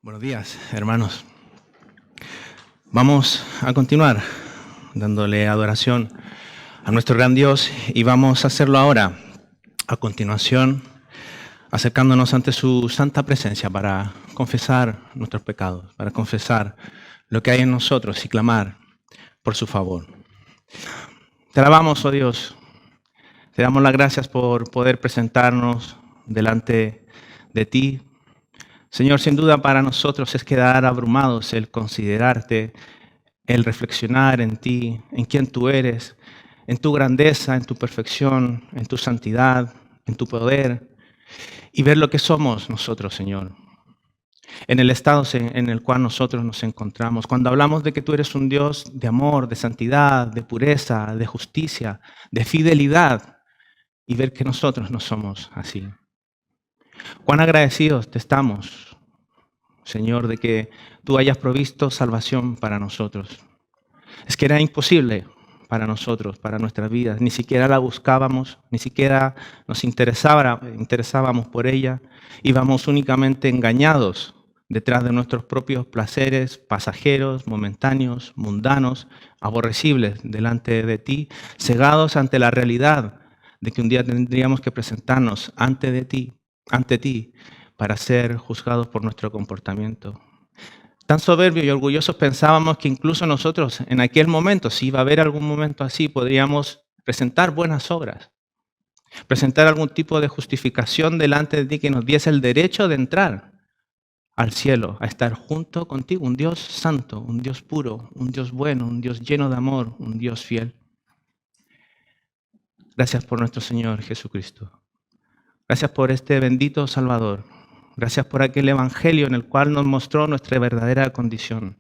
Buenos días, hermanos. Vamos a continuar dándole adoración a nuestro gran Dios y vamos a hacerlo ahora, a continuación, acercándonos ante su santa presencia para confesar nuestros pecados, para confesar lo que hay en nosotros y clamar por su favor. Te alabamos, oh Dios, te damos las gracias por poder presentarnos delante de ti. Señor, sin duda para nosotros es quedar abrumados el considerarte, el reflexionar en ti, en quién tú eres, en tu grandeza, en tu perfección, en tu santidad, en tu poder, y ver lo que somos nosotros, Señor, en el estado en el cual nosotros nos encontramos. Cuando hablamos de que tú eres un Dios de amor, de santidad, de pureza, de justicia, de fidelidad, y ver que nosotros no somos así. Cuán agradecidos te estamos, Señor, de que tú hayas provisto salvación para nosotros. Es que era imposible para nosotros, para nuestras vidas. Ni siquiera la buscábamos, ni siquiera nos interesábamos por ella. Íbamos únicamente engañados detrás de nuestros propios placeres pasajeros, momentáneos, mundanos, aborrecibles delante de ti, cegados ante la realidad de que un día tendríamos que presentarnos ante ti, para ser juzgados por nuestro comportamiento. Tan soberbios y orgullosos pensábamos que incluso nosotros en aquel momento, si iba a haber algún momento así, podríamos presentar buenas obras, presentar algún tipo de justificación delante de ti que nos diese el derecho de entrar al cielo, a estar junto contigo, un Dios santo, un Dios puro, un Dios bueno, un Dios lleno de amor, un Dios fiel. Gracias por nuestro Señor Jesucristo. Gracias por este bendito Salvador. Gracias por aquel evangelio en el cual nos mostró nuestra verdadera condición.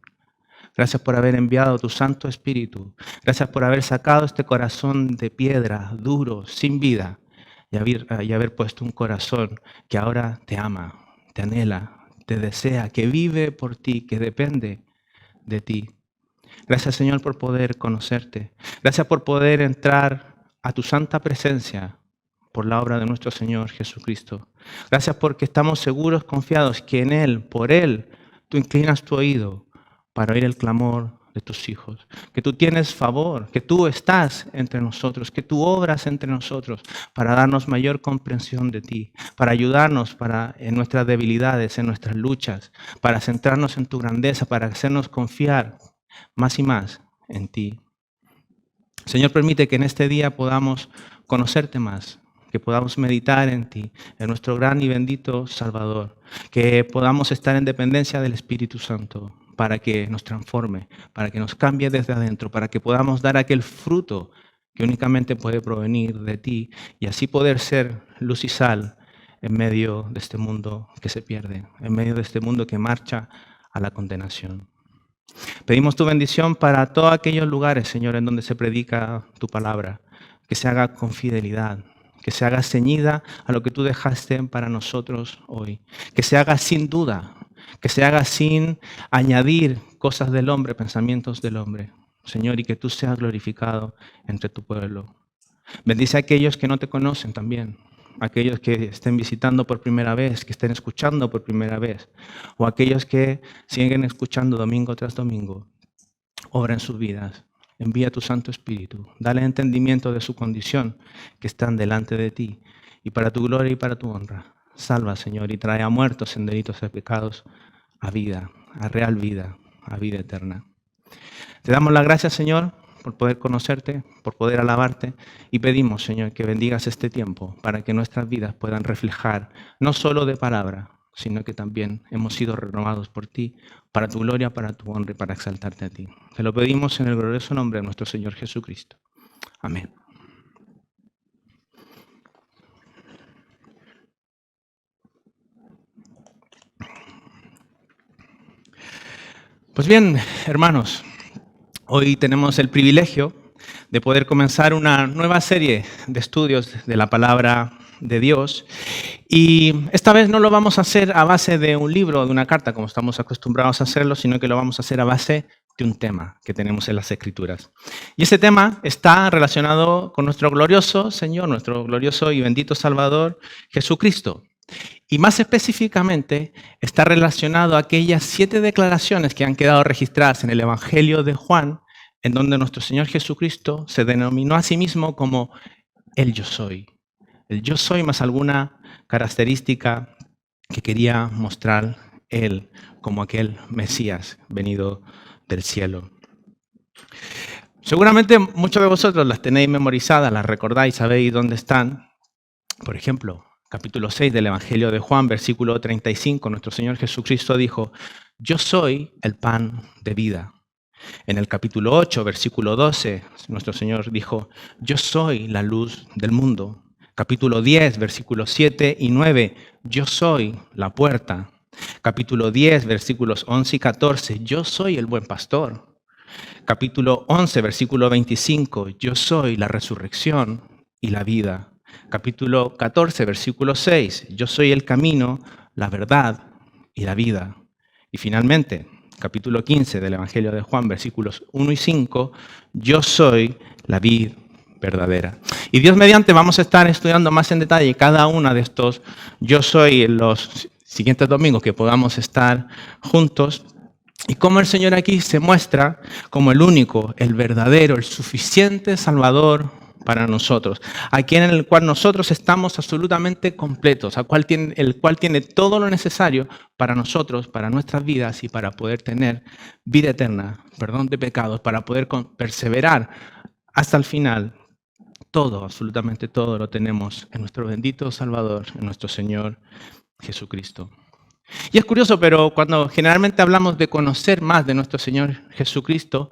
Gracias por haber enviado tu Santo Espíritu. Gracias por haber sacado este corazón de piedra, duro, sin vida, y haber puesto un corazón que ahora te ama, te anhela, te desea, que vive por ti, que depende de ti. Gracias, Señor, por poder conocerte. Gracias por poder entrar a tu santa presencia por la obra de nuestro Señor Jesucristo. Gracias porque estamos seguros, confiados que en Él, por Él, tú inclinas tu oído para oír el clamor de tus hijos, que tú tienes favor, que tú estás entre nosotros, que tú obras entre nosotros para darnos mayor comprensión de ti, para ayudarnos en nuestras debilidades, en nuestras luchas, para centrarnos en tu grandeza, para hacernos confiar más y más en ti. Señor, permite que en este día podamos conocerte más, que podamos meditar en ti, en nuestro gran y bendito Salvador, que podamos estar en dependencia del Espíritu Santo para que nos transforme, para que nos cambie desde adentro, para que podamos dar aquel fruto que únicamente puede provenir de ti y así poder ser luz y sal en medio de este mundo que se pierde, en medio de este mundo que marcha a la condenación. Pedimos tu bendición para todos aquellos lugares, Señor, en donde se predica tu palabra, que se haga con fidelidad, que se haga ceñida a lo que tú dejaste para nosotros hoy, que se haga sin duda, que se haga sin añadir cosas del hombre, pensamientos del hombre, Señor, y que tú seas glorificado entre tu pueblo. Bendice a aquellos que no te conocen también, aquellos que estén visitando por primera vez, que estén escuchando por primera vez, o aquellos que siguen escuchando domingo tras domingo. Obra en sus vidas. Envía tu Santo Espíritu. Dale entendimiento de su condición, que están delante de ti. Y para tu gloria y para tu honra. Salva, Señor, y trae a muertos en delitos y pecados a vida, a real vida, a vida eterna. Te damos las gracias, Señor, por poder conocerte, por poder alabarte, y pedimos, Señor, que bendigas este tiempo para que nuestras vidas puedan reflejar, no solo de palabra, sino que también hemos sido renovados por ti, para tu gloria, para tu honra y para exaltarte a ti. Te lo pedimos en el glorioso nombre de nuestro Señor Jesucristo. Amén. Pues bien, hermanos, Hoy tenemos el privilegio de poder comenzar una nueva serie de estudios de la palabra de Dios. Y esta vez no lo vamos a hacer a base de un libro o de una carta, como estamos acostumbrados a hacerlo, sino que lo vamos a hacer a base de un tema que tenemos en las Escrituras. Y ese tema está relacionado con nuestro glorioso Señor, nuestro glorioso y bendito Salvador, Jesucristo. Y más específicamente está relacionado a aquellas 7 declaraciones que han quedado registradas en el Evangelio de Juan, en donde nuestro Señor Jesucristo se denominó a sí mismo como el yo soy. El yo soy más alguna característica que quería mostrar Él como aquel Mesías venido del cielo. Seguramente muchos de vosotros las tenéis memorizadas, las recordáis, sabéis dónde están. Por ejemplo, capítulo 6 del Evangelio de Juan, versículo 35, nuestro Señor Jesucristo dijo, yo soy el pan de vida. En el capítulo 8, versículo 12, nuestro Señor dijo, yo soy la luz del mundo. Capítulo 10, versículos 7 y 9, yo soy la puerta. Capítulo 10, versículos 11 y 14, yo soy el buen pastor. Capítulo 11, versículo 25, yo soy la resurrección y la vida. Capítulo 14, versículo 6, yo soy el camino, la verdad y la vida. Y finalmente, capítulo 15 del Evangelio de Juan, versículos 1 y 5, yo soy la vid verdadera. Y Dios mediante vamos a estar estudiando más en detalle cada una de estos yo soy en los siguientes domingos que podamos estar juntos. Y cómo el Señor aquí se muestra como el único, el verdadero, el suficiente Salvador para nosotros, a quien en el cual nosotros estamos absolutamente completos, el cual tiene todo lo necesario para nosotros, para nuestras vidas y para poder tener vida eterna, perdón de pecados, para poder perseverar hasta el final. Todo, absolutamente todo lo tenemos en nuestro bendito Salvador, en nuestro Señor Jesucristo. Y es curioso, pero cuando generalmente hablamos de conocer más de nuestro Señor Jesucristo,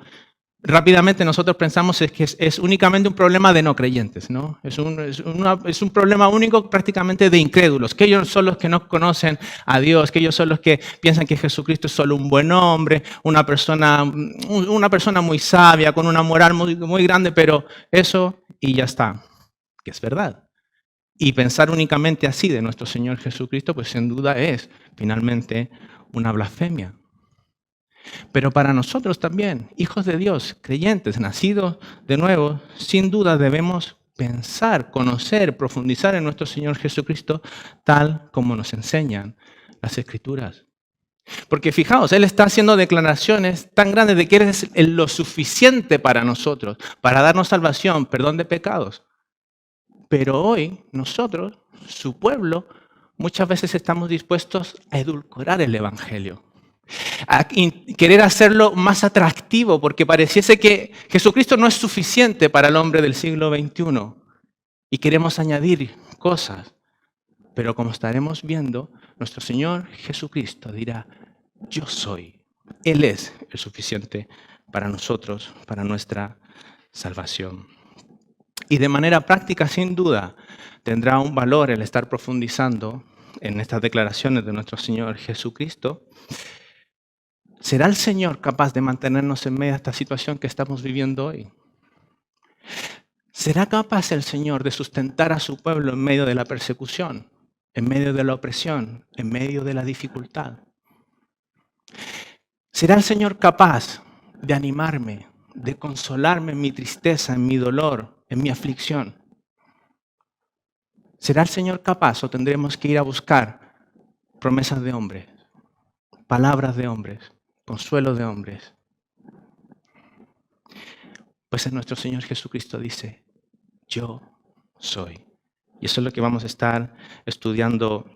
rápidamente nosotros pensamos que es únicamente un problema de no creyentes, ¿no? Es un problema único prácticamente de incrédulos, que ellos son los que no conocen a Dios, que ellos son los que piensan que Jesucristo es solo un buen hombre, una persona muy sabia, con una moral muy, muy grande, pero eso y ya está, que es verdad. Y pensar únicamente así de nuestro Señor Jesucristo, pues sin duda es finalmente una blasfemia. Pero para nosotros también, hijos de Dios, creyentes, nacidos de nuevo, sin duda debemos pensar, conocer, profundizar en nuestro Señor Jesucristo tal como nos enseñan las Escrituras. Porque fijaos, Él está haciendo declaraciones tan grandes de que Él es lo suficiente para nosotros, para darnos salvación, perdón de pecados. Pero hoy nosotros, su pueblo, muchas veces estamos dispuestos a edulcorar el Evangelio, a querer hacerlo más atractivo, porque pareciese que Jesucristo no es suficiente para el hombre del siglo XXI y queremos añadir cosas. Pero como estaremos viendo, nuestro Señor Jesucristo dirá, yo soy. Él es el suficiente para nosotros, para nuestra salvación. Y de manera práctica, sin duda, tendrá un valor el estar profundizando en estas declaraciones de nuestro Señor Jesucristo. ¿Será el Señor capaz de mantenernos en medio de esta situación que estamos viviendo hoy? ¿Será capaz el Señor de sustentar a su pueblo en medio de la persecución, en medio de la opresión, en medio de la dificultad? ¿Será el Señor capaz de animarme, de consolarme en mi tristeza, en mi dolor, en mi aflicción? ¿Será el Señor capaz o tendremos que ir a buscar promesas de hombres, palabras de hombres, consuelo de hombres? Pues nuestro Señor Jesucristo dice, yo soy. Y eso es lo que vamos a estar estudiando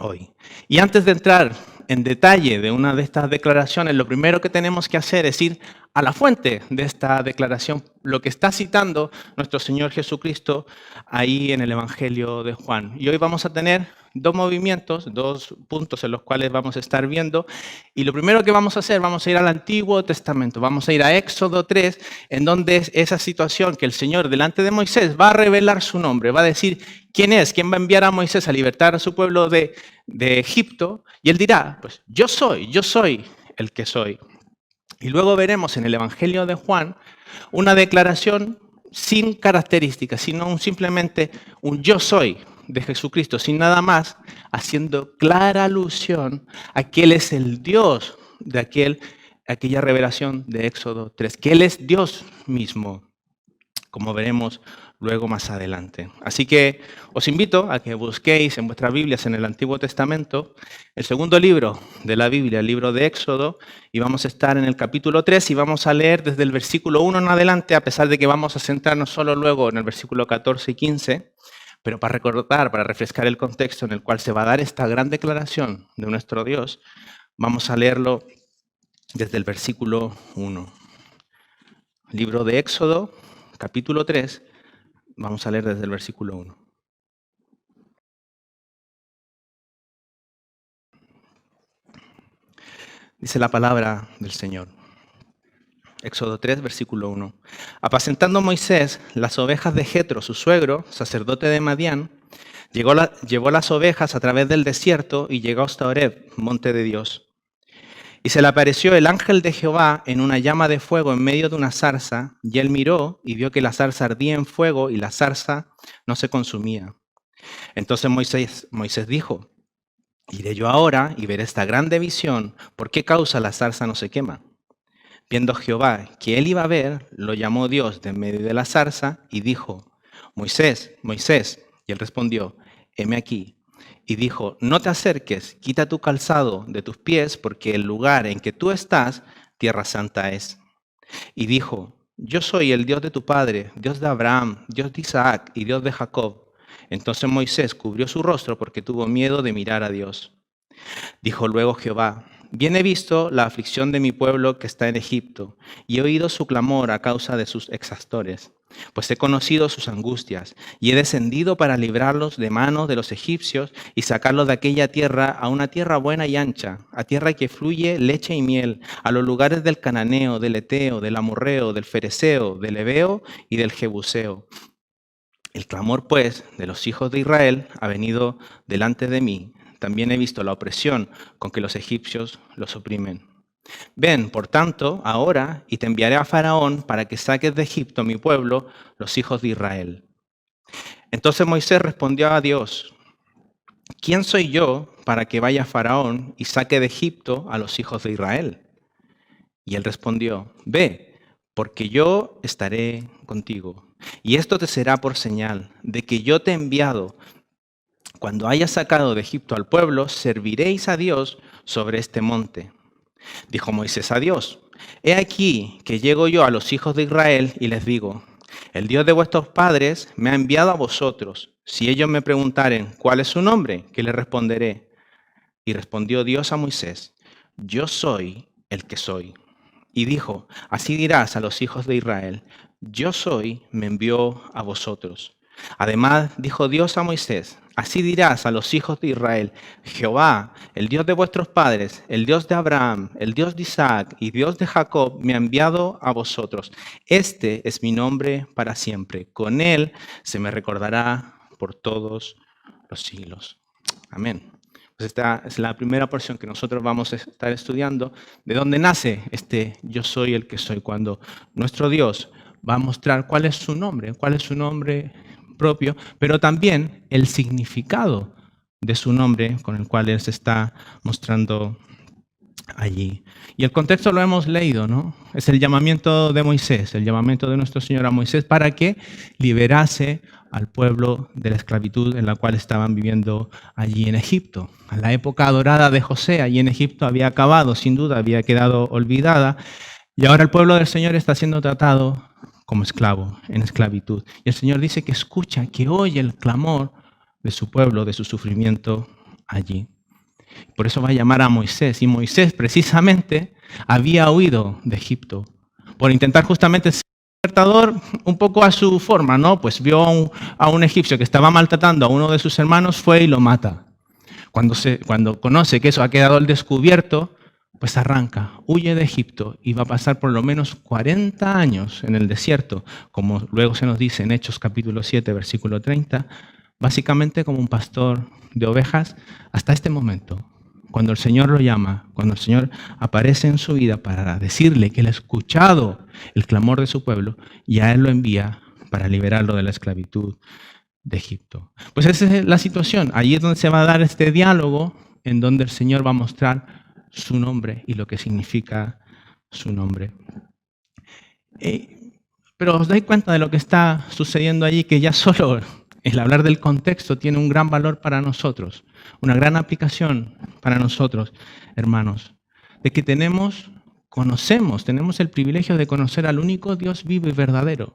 hoy. Y antes de entrar en detalle de una de estas declaraciones, lo primero que tenemos que hacer es ir a la fuente de esta declaración, lo que está citando nuestro Señor Jesucristo ahí en el Evangelio de Juan. Y hoy vamos a tener dos movimientos, dos puntos en los cuales vamos a estar viendo. Y lo primero que vamos a hacer, vamos a ir al Antiguo Testamento, vamos a ir a Éxodo 3, en donde es esa situación que el Señor delante de Moisés va a revelar su nombre, va a decir quién es, quién va a enviar a Moisés a libertar a su pueblo de Egipto. Y él dirá, pues yo soy el que soy. Y luego veremos en el Evangelio de Juan una declaración sin características, sino simplemente un yo soy de Jesucristo, sin nada más, haciendo clara alusión a que Él es el Dios de aquella revelación de Éxodo 3, que Él es Dios mismo, como veremos luego más adelante. Así que os invito a que busquéis en vuestras Biblias en el Antiguo Testamento el segundo libro de la Biblia, el libro de Éxodo, y vamos a estar en el capítulo 3 y vamos a leer desde el versículo 1 en adelante, a pesar de que vamos a centrarnos solo luego en el versículo 14 y 15, pero para recordar, para refrescar el contexto en el cual se va a dar esta gran declaración de nuestro Dios, vamos a leerlo desde el versículo 1. Libro de Éxodo, capítulo 3, vamos a leer desde el versículo 1. Dice la palabra del Señor. Éxodo 3, versículo 1. Apacentando Moisés las ovejas de Jetro, su suegro, sacerdote de Madián, llevó las ovejas a través del desierto y llegó hasta Horeb, monte de Dios. Y se le apareció el ángel de Jehová en una llama de fuego en medio de una zarza, y él miró y vio que la zarza ardía en fuego y la zarza no se consumía. Entonces Moisés dijo, iré yo ahora y veré esta grande visión, ¿por qué causa la zarza no se quema? Viendo Jehová que él iba a ver, lo llamó Dios de en medio de la zarza y dijo, Moisés, Moisés. Y él respondió, heme aquí. Y dijo, no te acerques, quita tu calzado de tus pies, porque el lugar en que tú estás, tierra santa es. Y dijo, yo soy el Dios de tu padre, Dios de Abraham, Dios de Isaac y Dios de Jacob. Entonces Moisés cubrió su rostro porque tuvo miedo de mirar a Dios. Dijo luego Jehová, bien he visto la aflicción de mi pueblo que está en Egipto, y he oído su clamor a causa de sus exactores. Pues he conocido sus angustias, y he descendido para librarlos de manos de los egipcios y sacarlos de aquella tierra a una tierra buena y ancha, a tierra que fluye leche y miel, a los lugares del cananeo, del eteo, del amorreo, del fereceo, del heveo y del jebuseo. El clamor, pues, de los hijos de Israel ha venido delante de mí. También he visto la opresión con que los egipcios los oprimen. Ven, por tanto, ahora, y te enviaré a Faraón para que saques de Egipto a mi pueblo, los hijos de Israel. Entonces Moisés respondió a Dios, ¿quién soy yo para que vaya a Faraón y saque de Egipto a los hijos de Israel? Y él respondió, ve, porque yo estaré contigo. Y esto te será por señal de que yo te he enviado. Cuando hayas sacado de Egipto al pueblo, serviréis a Dios sobre este monte. Dijo Moisés a Dios, he aquí que llego yo a los hijos de Israel y les digo, el Dios de vuestros padres me ha enviado a vosotros. Si ellos me preguntaren cuál es su nombre, ¿qué les responderé? Y respondió Dios a Moisés, yo soy el que soy. Y dijo, así dirás a los hijos de Israel, yo soy, me envió a vosotros. Además dijo Dios a Moisés, así dirás a los hijos de Israel, Jehová, el Dios de vuestros padres, el Dios de Abraham, el Dios de Isaac y Dios de Jacob, me ha enviado a vosotros. Este es mi nombre para siempre. Con él se me recordará por todos los siglos. Amén. Pues esta es la primera porción que nosotros vamos a estar estudiando, de dónde nace este yo soy el que soy, cuando nuestro Dios va a mostrar cuál es su nombre propio, pero también el significado de su nombre con el cual Él se está mostrando allí. Y el contexto lo hemos leído, ¿no? Es el llamamiento de Moisés, el llamamiento de nuestro Señor a Moisés para que liberase al pueblo de la esclavitud en la cual estaban viviendo allí en Egipto. La época dorada de José allí en Egipto había acabado, sin duda, había quedado olvidada, y ahora el pueblo del Señor está siendo tratado como esclavo, en esclavitud. Y el Señor dice que escucha, que oye el clamor de su pueblo, de su sufrimiento allí. Por eso va a llamar a Moisés. Y Moisés precisamente había huido de Egipto por intentar justamente ser libertador un poco a su forma, ¿no? Pues vio a un egipcio que estaba maltratando a uno de sus hermanos, fue y lo mata. Cuando conoce que eso ha quedado al descubierto, pues arranca, huye de Egipto y va a pasar por lo menos 40 años en el desierto, como luego se nos dice en Hechos capítulo 7, versículo 30, básicamente como un pastor de ovejas hasta este momento, cuando el Señor lo llama, cuando el Señor aparece en su vida para decirle que Él ha escuchado el clamor de su pueblo y a Él lo envía para liberarlo de la esclavitud de Egipto. Pues esa es la situación. Allí es donde se va a dar este diálogo en donde el Señor va a mostrar su nombre y lo que significa su nombre. Pero os dais cuenta de lo que está sucediendo allí, que ya solo el hablar del contexto tiene un gran valor para nosotros, una gran aplicación para nosotros, hermanos, de que tenemos el privilegio de conocer al único Dios vivo y verdadero.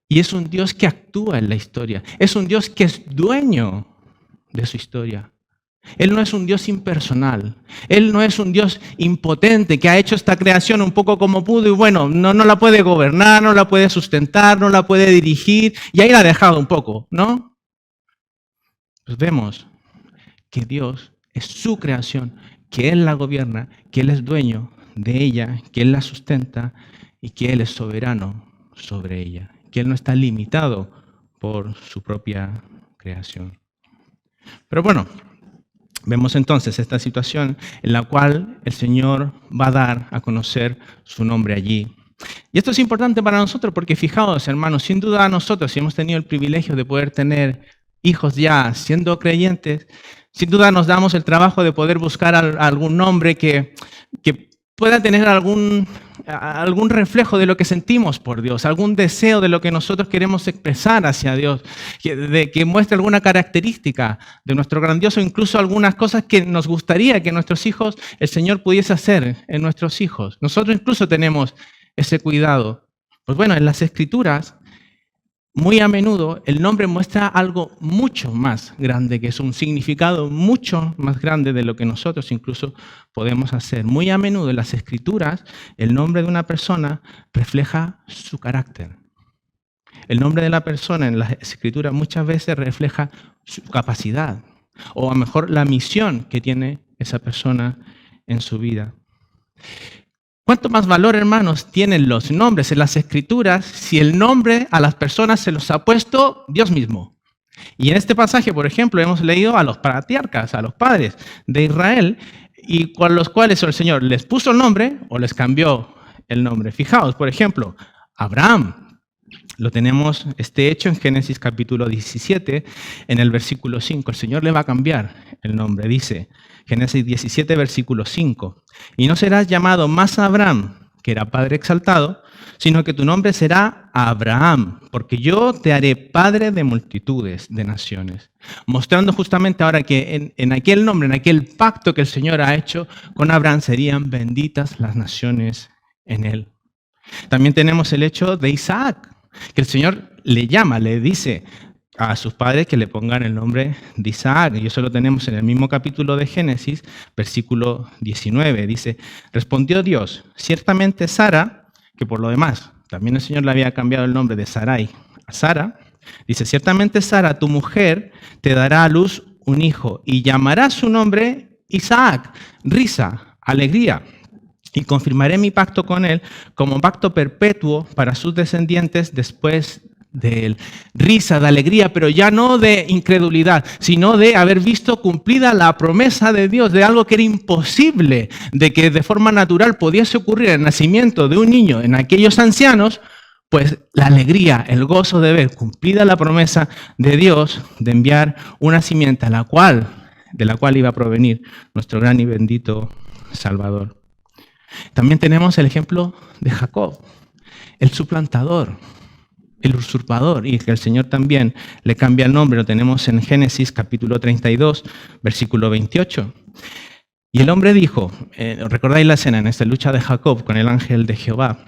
Y es un Dios que actúa en la historia, es un Dios que es dueño de su historia. Él no es un Dios impersonal, Él no es un Dios impotente que ha hecho esta creación un poco como pudo y bueno, no la puede gobernar, no la puede sustentar, no la puede dirigir y ahí la ha dejado un poco, ¿no? Pues vemos que Dios es su creación, que Él la gobierna, que Él es dueño de ella, que Él la sustenta y que Él es soberano sobre ella, que Él no está limitado por su propia creación. Pero bueno, vemos entonces esta situación en la cual el Señor va a dar a conocer su nombre allí. Y esto es importante para nosotros porque fijaos, hermanos, sin duda nosotros, si hemos tenido el privilegio de poder tener hijos ya siendo creyentes, sin duda nos damos el trabajo de poder buscar algún nombre que pueda tener algún reflejo de lo que sentimos por Dios, algún deseo de lo que nosotros queremos expresar hacia Dios, que muestre alguna característica de nuestro grandioso, incluso algunas cosas que nos gustaría que nuestros hijos, el Señor pudiese hacer en nuestros hijos. Nosotros incluso tenemos ese cuidado. Pues bueno, en las Escrituras, muy a menudo el nombre muestra algo mucho más grande, que es un significado mucho más grande de lo que nosotros incluso podemos hacer. Muy a menudo en las Escrituras el nombre de una persona refleja su carácter. El nombre de la persona en las Escrituras muchas veces refleja su capacidad o a lo mejor la misión que tiene esa persona en su vida. ¿Cuánto más valor, hermanos, tienen los nombres en las Escrituras si el nombre a las personas se los ha puesto Dios mismo? Y en este pasaje, por ejemplo, hemos leído a los patriarcas, a los padres de Israel, y con los cuales el Señor les puso el nombre o les cambió el nombre. Fijaos, por ejemplo, Abraham. Lo tenemos este hecho en Génesis capítulo 17, en el versículo 5. El Señor le va a cambiar el nombre, dice Génesis 17, versículo 5. Y no serás llamado más Abraham, que era padre exaltado, sino que tu nombre será Abraham, porque yo te haré padre de multitudes de naciones. Mostrando justamente ahora que en aquel nombre, en aquel pacto que el Señor ha hecho con Abraham, serían benditas las naciones en él. También tenemos el hecho de Isaac, que el Señor le llama, le dice a sus padres que le pongan el nombre de Isaac. Y eso lo tenemos en el mismo capítulo de Génesis, versículo 19. Dice, respondió Dios, ciertamente Sara, que por lo demás también el Señor le había cambiado el nombre de Sarai a Sara, dice, ciertamente Sara, tu mujer, te dará a luz un hijo y llamará su nombre Isaac, risa, alegría. Y confirmaré mi pacto con él como pacto perpetuo para sus descendientes después de él. Risa, de alegría, pero ya no de incredulidad, sino de haber visto cumplida la promesa de Dios, de algo que era imposible, de que de forma natural pudiese ocurrir el nacimiento de un niño en aquellos ancianos, pues la alegría, el gozo de ver cumplida la promesa de Dios de enviar una simiente de la cual iba a provenir nuestro gran y bendito Salvador. También tenemos el ejemplo de Jacob, el suplantador, el usurpador, y que el Señor también le cambia el nombre. Lo tenemos en Génesis capítulo 32, versículo 28. Y el hombre dijo, ¿recordáis la escena en esta lucha de Jacob con el ángel de Jehová?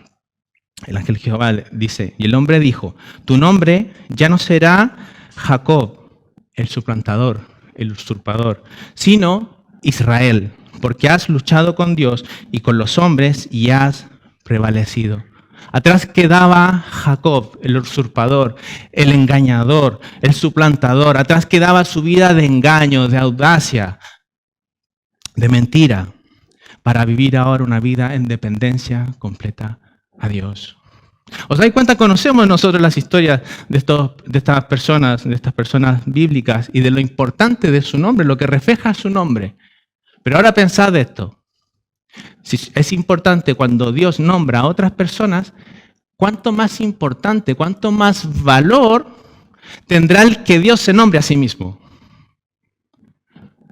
El ángel de Jehová dice, y el hombre dijo, tu nombre ya no será Jacob, el suplantador, el usurpador, sino Israel, porque has luchado con Dios y con los hombres y has prevalecido. Atrás quedaba Jacob, el usurpador, el engañador, el suplantador. Atrás quedaba su vida de engaño, de audacia, de mentira, para vivir ahora una vida en dependencia completa a Dios. ¿Os dais cuenta? Conocemos nosotros las historias de estas personas bíblicas y de lo importante de su nombre, lo que refleja su nombre. Pero ahora pensad esto. Si es importante cuando Dios nombra a otras personas, ¿cuánto más importante, cuánto más valor tendrá el que Dios se nombre a sí mismo?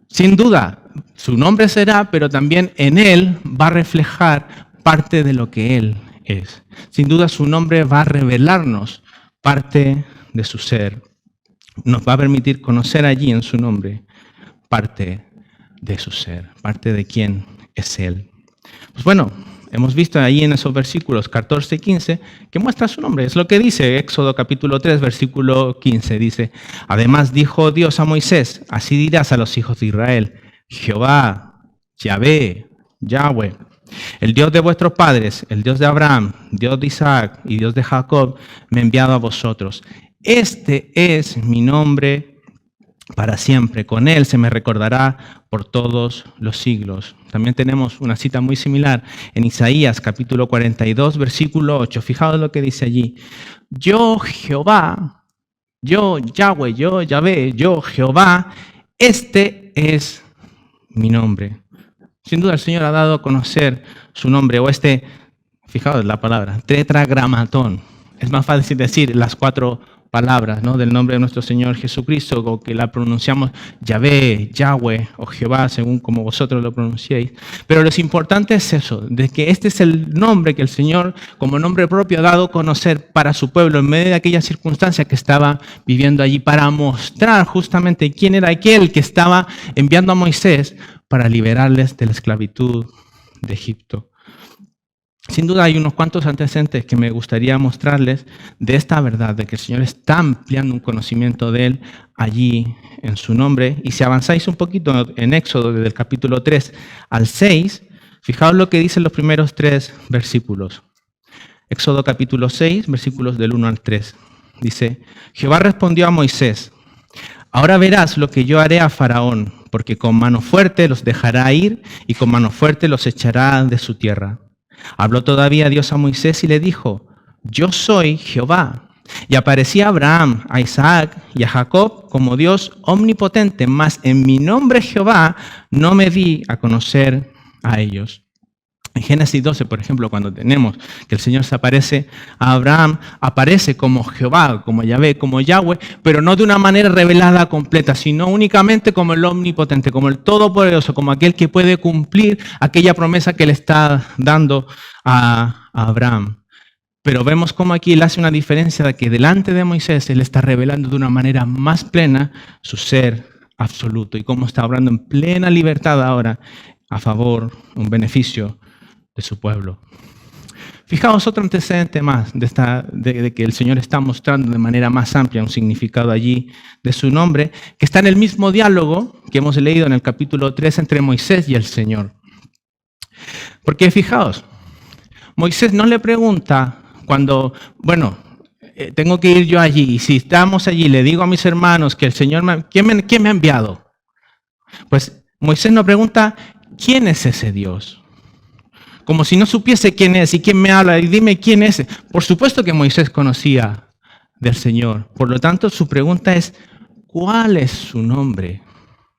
Sin duda, su nombre será, pero también en Él va a reflejar parte de lo que Él es. Sin duda, su nombre va a revelarnos parte de su ser. Nos va a permitir conocer allí en su nombre parte de su ser, parte de quién es Él. Pues bueno, hemos visto ahí en esos versículos 14 y 15 que muestra su nombre. Es lo que dice Éxodo capítulo 3, versículo 15. Dice, además dijo Dios a Moisés, así dirás a los hijos de Israel, Jehová, Yahvé, Yahweh, el Dios de vuestros padres, el Dios de Abraham, Dios de Isaac y Dios de Jacob, me ha enviado a vosotros. Este es mi nombre para siempre. Con él se me recordará por todos los siglos. También tenemos una cita muy similar en Isaías capítulo 42, versículo 8. Fijaos lo que dice allí. Yo Jehová, yo Yahweh, yo Yahvé, yo Jehová, este es mi nombre. Sin duda el Señor ha dado a conocer su nombre, o fijaos la palabra, tetragramatón. Es más fácil decir las 4 palabras, ¿no?, del nombre de nuestro Señor Jesucristo, o que la pronunciamos Yahvé, Yahweh o Jehová, según como vosotros lo pronunciéis. Pero lo importante es eso, de que este es el nombre que el Señor, como nombre propio, ha dado a conocer para su pueblo en medio de aquella circunstancia que estaba viviendo allí, para mostrar justamente quién era aquel que estaba enviando a Moisés para liberarles de la esclavitud de Egipto. Sin duda hay unos cuantos antecedentes que me gustaría mostrarles de esta verdad, de que el Señor está ampliando un conocimiento de Él allí en su nombre. Y si avanzáis un poquito en Éxodo, desde el capítulo 3 al 6, fijaos lo que dicen los primeros 3 versículos. Éxodo capítulo 6, versículos del 1 al 3. Dice, Jehová respondió a Moisés, ahora verás lo que yo haré a Faraón, porque con mano fuerte los dejará ir y con mano fuerte los echará de su tierra. Habló todavía Dios a Moisés y le dijo, yo soy Jehová. Y aparecía a Abraham, a Isaac y a Jacob como Dios omnipotente, mas en mi nombre Jehová no me di a conocer a ellos. En Génesis 12, por ejemplo, cuando tenemos que el Señor se aparece a Abraham, aparece como Jehová, como Yahvé, como Yahweh, pero no de una manera revelada completa, sino únicamente como el omnipotente, como el todopoderoso, como aquel que puede cumplir aquella promesa que le está dando a Abraham. Pero vemos cómo aquí él hace una diferencia de que delante de Moisés él está revelando de una manera más plena su ser absoluto y cómo está obrando en plena libertad ahora a favor, un beneficio de su pueblo. Fijaos otro antecedente más de que el Señor está mostrando de manera más amplia un significado allí de su nombre, que está en el mismo diálogo que hemos leído en el capítulo 3 entre Moisés y el Señor. Porque fijaos, Moisés no le pregunta cuando, tengo que ir yo allí, y si estamos allí, le digo a mis hermanos que el Señor, ¿quién me ha enviado? Pues Moisés no pregunta, ¿quién es ese Dios? Como si no supiese quién es y quién me habla y dime quién es. Por supuesto que Moisés conocía del Señor. Por lo tanto, su pregunta es, ¿cuál es su nombre?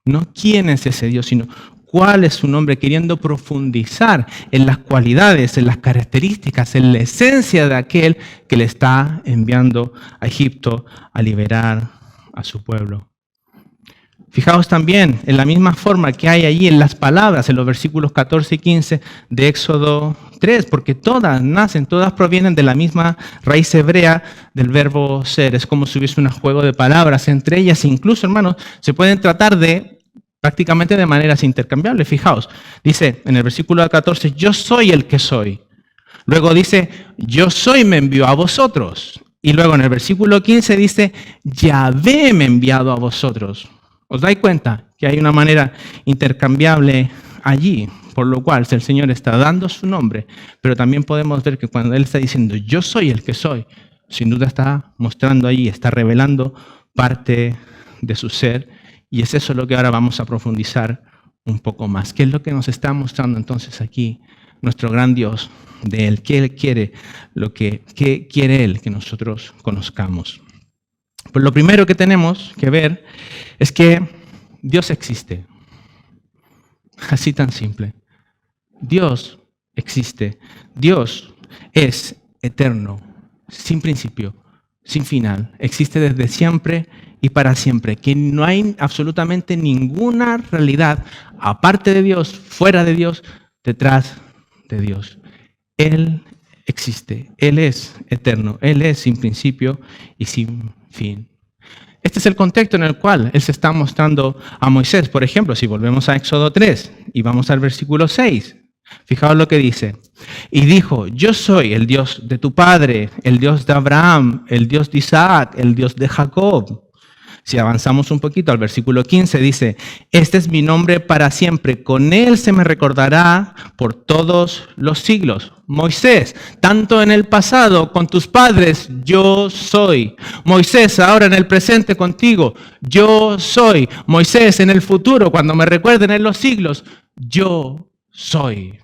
No quién es ese Dios, sino cuál es su nombre, queriendo profundizar en las cualidades, en las características, en la esencia de aquel que le está enviando a Egipto a liberar a su pueblo. Fijaos también en la misma forma que hay allí en las palabras, en los versículos 14 y 15 de Éxodo 3, porque todas provienen de la misma raíz hebrea del verbo ser. Es como si hubiese un juego de palabras entre ellas, incluso, hermanos, se pueden tratar prácticamente de maneras intercambiables. Fijaos, dice en el versículo 14, yo soy el que soy. Luego dice, yo soy me envió a vosotros. Y luego en el versículo 15 dice, Yahvé me ha enviado a vosotros. ¿Os dais cuenta que hay una manera intercambiable allí? Por lo cual el Señor está dando su nombre, pero también podemos ver que cuando Él está diciendo, yo soy el que soy, sin duda está mostrando allí, está revelando parte de su ser, y es eso lo que ahora vamos a profundizar un poco más. ¿Qué es lo que nos está mostrando entonces aquí nuestro gran Dios de Él? ¿Qué Él quiere? ¿Qué quiere Él que nosotros conozcamos? Pues lo primero que tenemos que ver es que Dios existe. Así tan simple. Dios existe. Dios es eterno, sin principio, sin final. Existe desde siempre y para siempre. Que no hay absolutamente ninguna realidad aparte de Dios, fuera de Dios, detrás de Dios. Él existe. Él es eterno. Él es sin principio y sin fin. Este es el contexto en el cual Él se está mostrando a Moisés. Por ejemplo, si volvemos a Éxodo 3 y vamos al versículo 6, fijaos lo que dice. Y dijo, yo soy el Dios de tu padre, el Dios de Abraham, el Dios de Isaac, el Dios de Jacob. Si avanzamos un poquito al versículo 15, dice, este es mi nombre para siempre, con él se me recordará por todos los siglos. Moisés, tanto en el pasado con tus padres, yo soy. Moisés, ahora en el presente contigo, yo soy. Moisés, en el futuro, cuando me recuerden en los siglos, yo soy.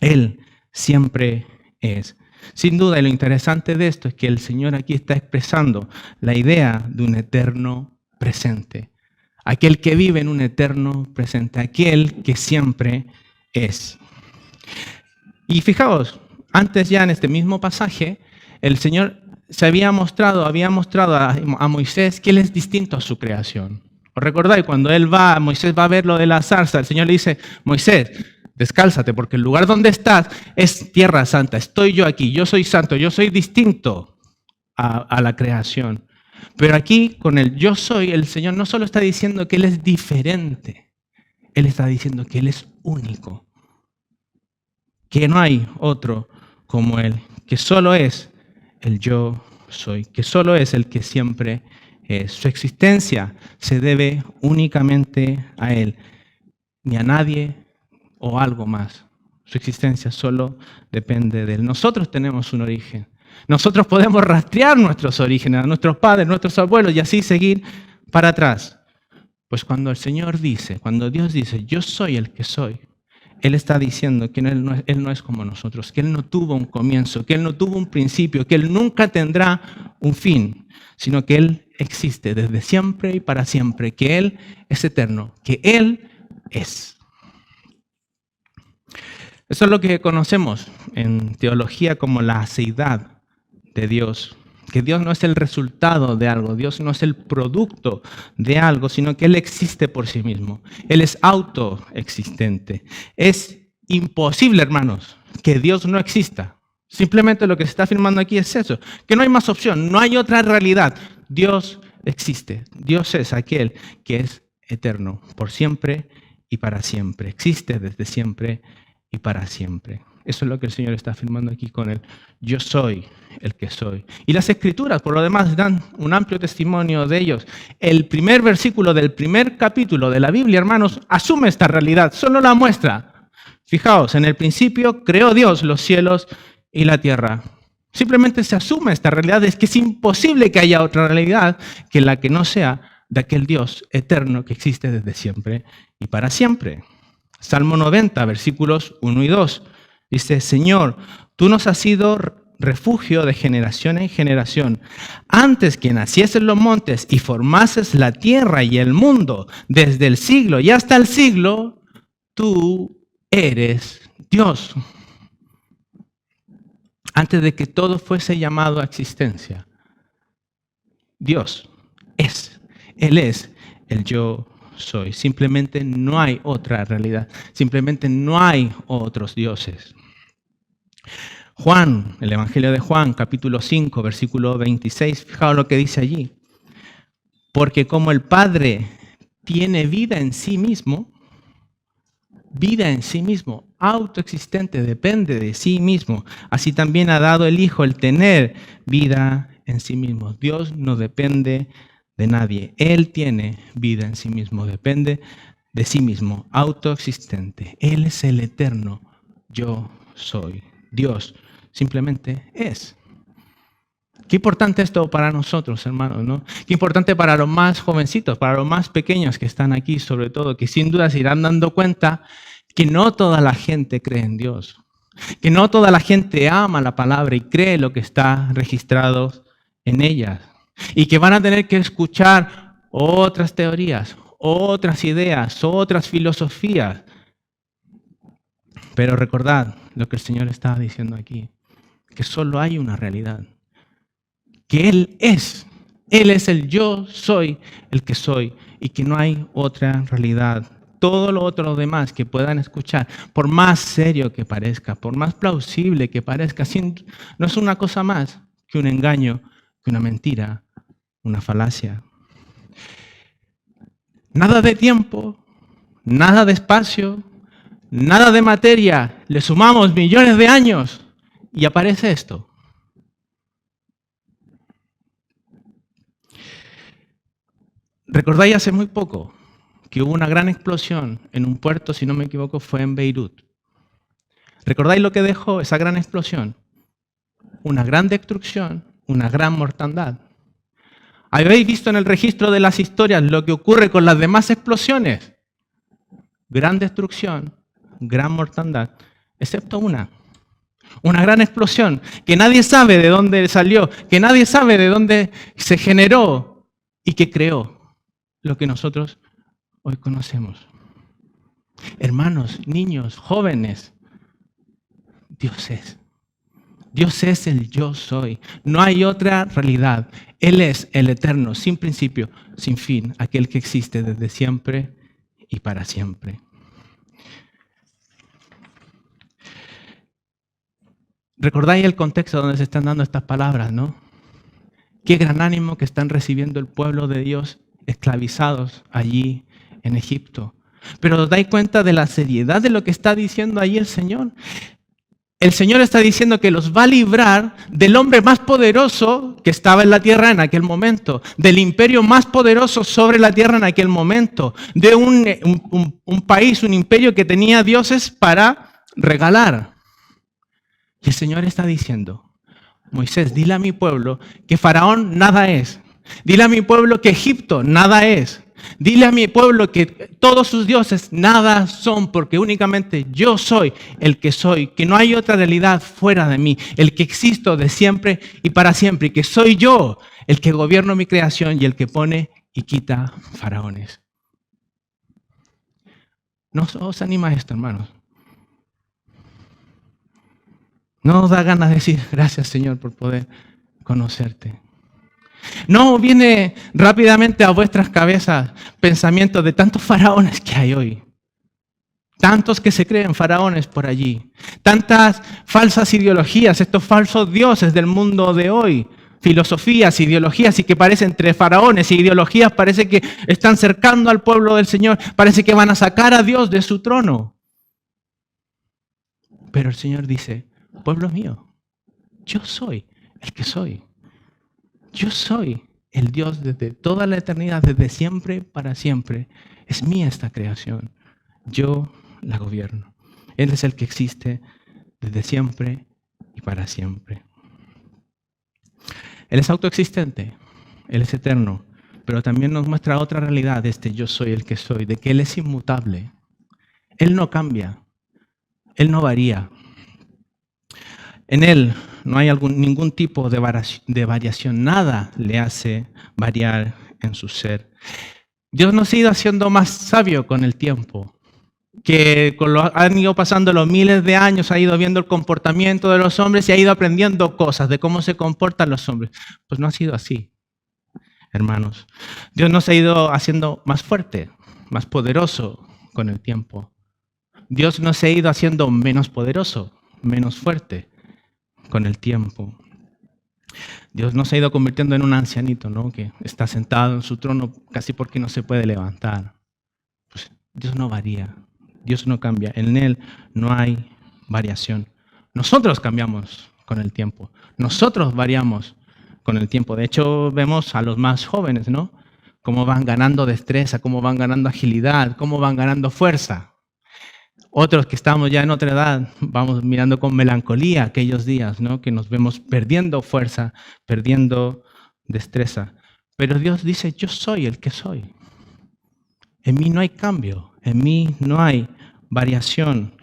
Él siempre es. Sin duda, y lo interesante de esto es que el Señor aquí está expresando la idea de un eterno presente. Aquel que vive en un eterno presente, aquel que siempre es. Y fijaos, antes ya en este mismo pasaje, el Señor había mostrado a Moisés que Él es distinto a su creación. ¿Os recordáis? Cuando Moisés va a ver lo de la zarza, el Señor le dice, Moisés, descálzate, porque el lugar donde estás es tierra santa. Estoy yo aquí, yo soy santo, yo soy distinto a la creación. Pero aquí, con el yo soy, el Señor no solo está diciendo que Él es diferente, Él está diciendo que Él es único. Que no hay otro como Él, que solo es el yo soy, que solo es el que siempre es. Su existencia se debe únicamente a Él, ni a nadie o algo más. Su existencia solo depende de Él. Nosotros tenemos un origen. Nosotros podemos rastrear nuestros orígenes, a nuestros padres, nuestros abuelos y así seguir para atrás. Pues cuando el Señor dice, cuando Dios dice, yo soy el que soy, Él está diciendo que Él no es como nosotros, que Él no tuvo un comienzo, que Él no tuvo un principio, que Él nunca tendrá un fin, sino que Él existe desde siempre y para siempre, que Él es eterno, que Él es. Eso es lo que conocemos en teología como la aceidad de Dios. Que Dios no es el resultado de algo, Dios no es el producto de algo, sino que Él existe por sí mismo. Él es autoexistente. Es imposible, hermanos, que Dios no exista. Simplemente lo que se está afirmando aquí es eso, que no hay más opción, no hay otra realidad. Dios existe. Dios es aquel que es eterno, por siempre y para siempre. Existe desde siempre y para siempre. Eso es lo que el Señor está afirmando aquí con él. Yo soy el que soy. Y las Escrituras, por lo demás, dan un amplio testimonio de ellos. El primer versículo del primer capítulo de la Biblia, hermanos, asume esta realidad, solo la muestra. Fijaos, en el principio creó Dios los cielos y la tierra. Simplemente se asume esta realidad, es que es imposible que haya otra realidad que la que no sea de aquel Dios eterno que existe desde siempre y para siempre. Salmo 90, versículos 1 y 2. Dice, Señor, tú nos has sido refugio de generación en generación. Antes que naciesen los montes y formases la tierra y el mundo, desde el siglo y hasta el siglo, tú eres Dios. Antes de que todo fuese llamado a existencia, Dios es. Él es el yo soy. Simplemente no hay otra realidad. Simplemente no hay otros dioses. Juan, el Evangelio de Juan, capítulo 5, versículo 26, fijaos lo que dice allí. Porque como el Padre tiene vida en sí mismo, autoexistente, depende de sí mismo, así también ha dado el Hijo el tener vida en sí mismo. Dios no depende de nadie. Él tiene vida en sí mismo, depende de sí mismo, autoexistente. Él es el eterno yo soy. Dios simplemente es. Qué importante esto para nosotros, hermanos, ¿no? Qué importante para los más jovencitos, para los más pequeños que están aquí, sobre todo, que sin duda se irán dando cuenta que no toda la gente cree en Dios, que no toda la gente ama la palabra y cree lo que está registrado en ella, y que van a tener que escuchar otras teorías, otras ideas, otras filosofías. Pero recordad lo que el Señor estaba diciendo aquí, que solo hay una realidad, que Él es el yo soy el que soy y que no hay otra realidad. Todo lo otro demás que puedan escuchar, por más serio que parezca, por más plausible que parezca, no es una cosa más que un engaño, que una mentira, una falacia. Nada de tiempo, nada de espacio, nada de materia. Le sumamos millones de años y aparece esto. ¿Recordáis hace muy poco que hubo una gran explosión en un puerto, si no me equivoco, fue en Beirut? ¿Recordáis lo que dejó esa gran explosión? Una gran destrucción, una gran mortandad. ¿Habéis visto en el registro de las historias lo que ocurre con las demás explosiones? Gran destrucción, gran mortandad, excepto una gran explosión que nadie sabe de dónde salió, que nadie sabe de dónde se generó y que creó lo que nosotros hoy conocemos. Hermanos, niños, jóvenes, Dios es el yo soy. No hay otra realidad. Él es el eterno, sin principio, sin fin, aquel que existe desde siempre y para siempre. ¿Recordáis el contexto donde se están dando estas palabras, no? Qué gran ánimo que están recibiendo el pueblo de Dios esclavizados allí en Egipto. Pero ¿os dais cuenta de la seriedad de lo que está diciendo ahí el Señor? El Señor está diciendo que los va a librar del hombre más poderoso que estaba en la tierra en aquel momento, del imperio más poderoso sobre la tierra en aquel momento, de un país, un imperio que tenía dioses para regalar. Y el Señor está diciendo, Moisés, dile a mi pueblo que Faraón nada es. Dile a mi pueblo que Egipto nada es. Dile a mi pueblo que todos sus dioses nada son, porque únicamente yo soy el que soy, que no hay otra realidad fuera de mí, el que existo de siempre y para siempre, y que soy yo el que gobierno mi creación y el que pone y quita faraones. ¿No os anima esto, hermanos? ¿No os da ganas de decir, gracias Señor por poder conocerte? ¿No viene rápidamente a vuestras cabezas pensamientos de tantos faraones que hay hoy? Tantos que se creen faraones por allí. Tantas falsas ideologías, estos falsos dioses del mundo de hoy. Filosofías, ideologías y que parecen entre faraones y ideologías, parece que están cercando al pueblo del Señor. Parece que van a sacar a Dios de su trono. Pero el Señor dice, pueblo mío, yo soy el que soy. Yo soy el Dios desde toda la eternidad, desde siempre para siempre. Es mía esta creación. Yo la gobierno. Él es el que existe desde siempre y para siempre. Él es autoexistente, Él es eterno, pero también nos muestra otra realidad de este yo soy el que soy, de que Él es inmutable. Él no cambia, Él no varía. En Él no hay ningún tipo de variación, nada le hace variar en su ser. Dios no se ha ido haciendo más sabio con el tiempo, que han ido pasando los miles de años, ha ido viendo el comportamiento de los hombres y ha ido aprendiendo cosas de cómo se comportan los hombres. Pues no ha sido así, hermanos. Dios no se ha ido haciendo más fuerte, más poderoso con el tiempo. Dios no se ha ido haciendo menos poderoso, menos fuerte con el tiempo. Dios no se ha ido convirtiendo en un ancianito, ¿no? Que está sentado en su trono casi porque no se puede levantar. Pues Dios no varía, Dios no cambia, en Él no hay variación. Nosotros cambiamos con el tiempo, nosotros variamos con el tiempo. De hecho, vemos a los más jóvenes, ¿no? Cómo van ganando destreza, cómo van ganando agilidad, cómo van ganando fuerza. Otros que estamos ya en otra edad, vamos mirando con melancolía aquellos días, ¿no? Que nos vemos perdiendo fuerza, perdiendo destreza. Pero Dios dice, yo soy el que soy. En mí no hay cambio, en mí no hay variación.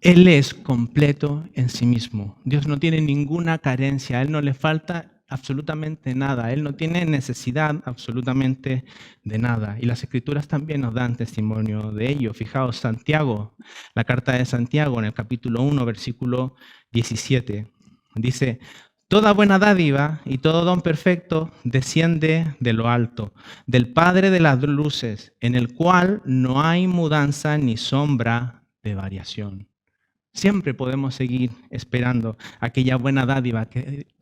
Él es completo en sí mismo. Dios no tiene ninguna carencia, a Él no le falta absolutamente nada. Él no tiene necesidad absolutamente de nada. Y las Escrituras también nos dan testimonio de ello. Fijaos, Santiago, la carta de Santiago en el capítulo 1, versículo 17, dice: toda buena dádiva y todo don perfecto desciende de lo alto, del Padre de las luces, en el cual no hay mudanza ni sombra de variación. Siempre podemos seguir esperando aquella buena dádiva,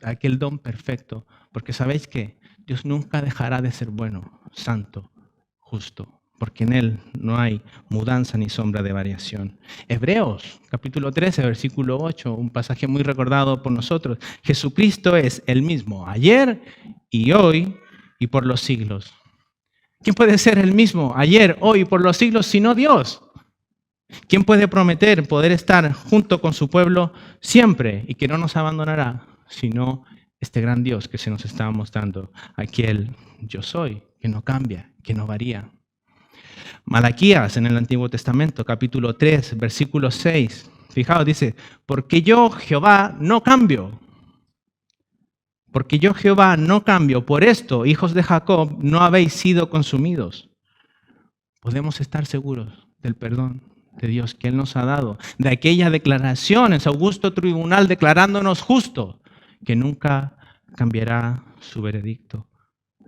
aquel don perfecto, porque sabéis que Dios nunca dejará de ser bueno, santo, justo, porque en Él no hay mudanza ni sombra de variación. Hebreos, capítulo 13, versículo 8, un pasaje muy recordado por nosotros. Jesucristo es el mismo ayer y hoy y por los siglos. ¿Quién puede ser el mismo ayer, hoy y por los siglos sino Dios? ¿Quién puede prometer poder estar junto con su pueblo siempre y que no nos abandonará, sino este gran Dios que se nos está mostrando, aquel yo soy, que no cambia, que no varía? Malaquías en el Antiguo Testamento, capítulo 3, versículo 6. Fijaos, dice: porque yo, Jehová, no cambio. Porque yo, Jehová, no cambio. Por esto, hijos de Jacob, no habéis sido consumidos. Podemos estar seguros del perdón de Dios que Él nos ha dado, de aquella declaración en su augusto tribunal declarándonos justo, que nunca cambiará su veredicto.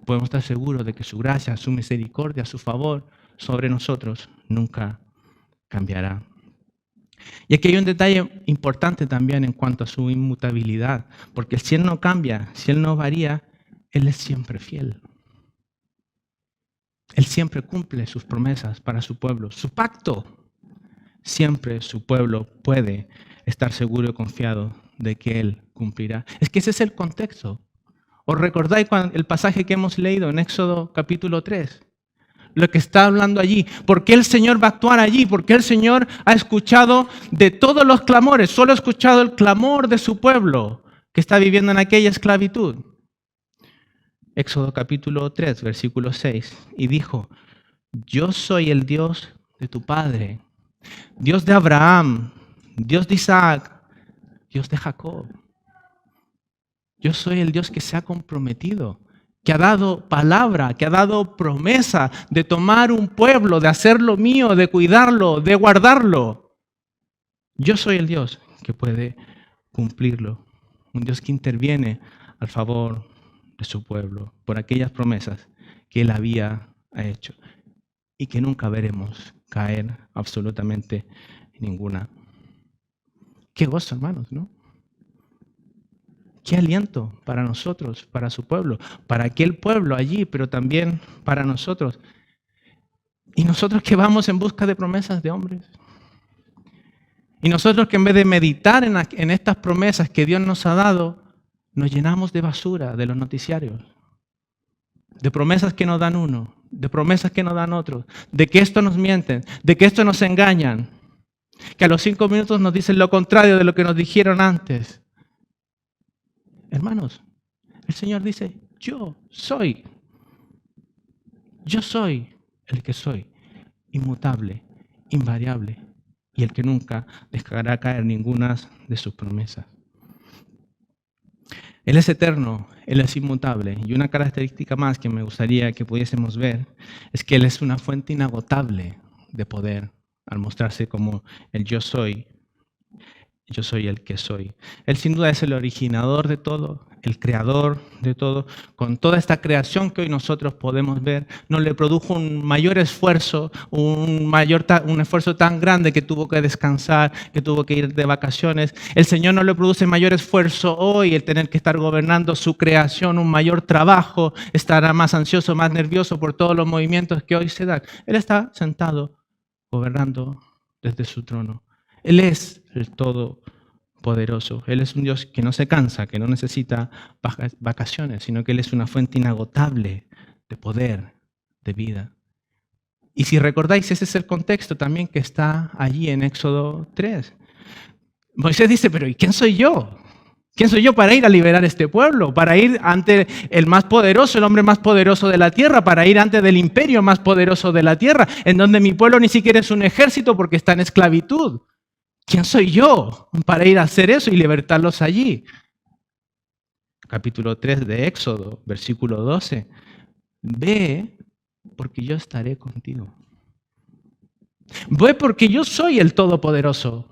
Podemos estar seguros de que su gracia, su misericordia, su favor sobre nosotros nunca cambiará. Y aquí hay un detalle importante también en cuanto a su inmutabilidad, porque si Él no cambia, si Él no varía, Él es siempre fiel. Él siempre cumple sus promesas para su pueblo, su pacto. Siempre su pueblo puede estar seguro y confiado de que Él cumplirá. Es que ese es el contexto. ¿Os recordáis el pasaje que hemos leído en Éxodo capítulo 3? Lo que está hablando allí. ¿Por qué el Señor va a actuar allí? Porque el Señor ha escuchado de todos los clamores, solo ha escuchado el clamor de su pueblo que está viviendo en aquella esclavitud. Éxodo capítulo 3, versículo 6. Y dijo: yo soy el Dios de tu padre, Dios de Abraham, Dios de Isaac, Dios de Jacob. Yo soy el Dios que se ha comprometido, que ha dado palabra, que ha dado promesa de tomar un pueblo, de hacerlo mío, de cuidarlo, de guardarlo. Yo soy el Dios que puede cumplirlo. Un Dios que interviene al favor de su pueblo por aquellas promesas que Él había hecho y que nunca veremos caer absolutamente ninguna. Qué gozo, hermanos, ¿no? Qué aliento para nosotros, para su pueblo, para aquel pueblo allí, pero también para nosotros. Y nosotros que vamos en busca de promesas de hombres. Y nosotros que en vez de meditar en estas promesas que Dios nos ha dado, nos llenamos de basura de los noticiarios. De promesas que nos dan uno, de promesas que nos dan otros, de que esto nos mienten, de que esto nos engañan, que a los 5 minutos nos dicen lo contrario de lo que nos dijeron antes. Hermanos, el Señor dice: yo soy el que soy, inmutable, invariable, y el que nunca dejará caer ninguna de sus promesas. Él es eterno, Él es inmutable. Y una característica más que me gustaría que pudiésemos ver es que Él es una fuente inagotable de poder al mostrarse como el yo soy el que soy. Él sin duda es el originador de todo, el creador de todo. Con toda esta creación que hoy nosotros podemos ver, no le produjo un mayor esfuerzo, un esfuerzo tan grande que tuvo que descansar, que tuvo que ir de vacaciones. El Señor no le produce mayor esfuerzo hoy el tener que estar gobernando su creación, un mayor trabajo, estará más ansioso, más nervioso por todos los movimientos que hoy se dan. Él está sentado gobernando desde su trono. Él es el Todopoderoso. Él es un Dios que no se cansa, que no necesita vacaciones, sino que Él es una fuente inagotable de poder, de vida. Y si recordáis, ese es el contexto también que está allí en Éxodo 3. Moisés dice: pero ¿y quién soy yo? ¿Quién soy yo para ir a liberar este pueblo? Para ir ante el más poderoso, el hombre más poderoso de la tierra, para ir ante del imperio más poderoso de la tierra, en donde mi pueblo ni siquiera es un ejército porque está en esclavitud. ¿Quién soy yo para ir a hacer eso y libertarlos allí? capítulo 3 de Éxodo, versículo 12. Ve porque yo estaré contigo. Ve porque yo soy el Todopoderoso.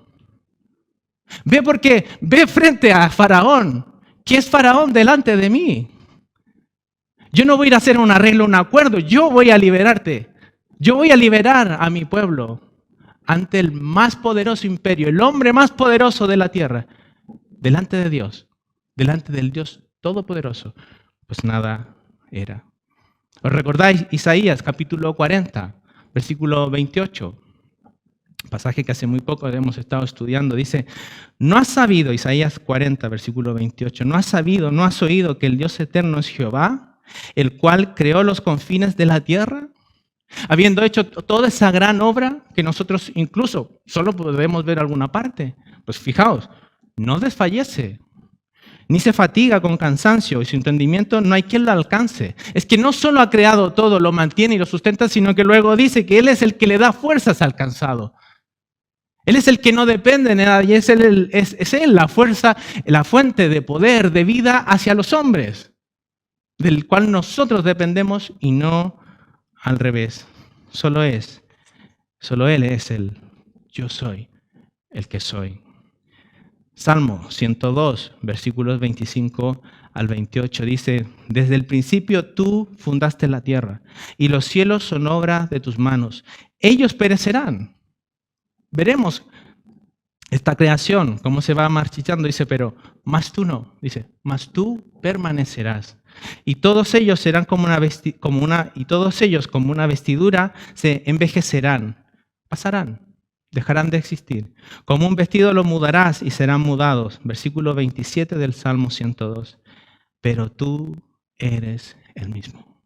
Ve frente a Faraón, que es Faraón delante de mí. Yo no voy a ir a hacer un arreglo, un acuerdo. Yo voy a liberarte. Yo voy a liberar a mi pueblo ante el más poderoso imperio, el hombre más poderoso de la tierra, delante de Dios, delante del Dios Todopoderoso. Pues nada era. ¿Os recordáis Isaías capítulo 40, versículo 28? Pasaje que hace muy poco hemos estado estudiando. Dice, ¿no has sabido, Isaías 40, versículo 28, no has sabido, no has oído que el Dios eterno es Jehová, el cual creó los confines de la tierra? Habiendo hecho toda esa gran obra que nosotros incluso solo podemos ver alguna parte. Pues fijaos, no desfallece, ni se fatiga con cansancio, y su entendimiento no hay quien lo alcance. Es que no solo ha creado todo, lo mantiene y lo sustenta, sino que luego dice que Él es el que le da fuerzas al cansado. Él es el que no depende de nadie, es Él la fuerza, la fuente de poder, de vida hacia los hombres, del cual nosotros dependemos y no al revés. Solo Él es el yo soy, el que soy. Salmo 102, versículos 25 al 28 dice, desde el principio tú fundaste la tierra y los cielos son obra de tus manos. Ellos perecerán. Veremos esta creación, cómo se va marchitando, dice, pero más tú no, dice, más tú permanecerás. Y todos ellos serán como una vestidura se envejecerán, pasarán, dejarán de existir. Como un vestido lo mudarás y serán mudados. Versículo 27 del Salmo 102. Pero tú eres el mismo.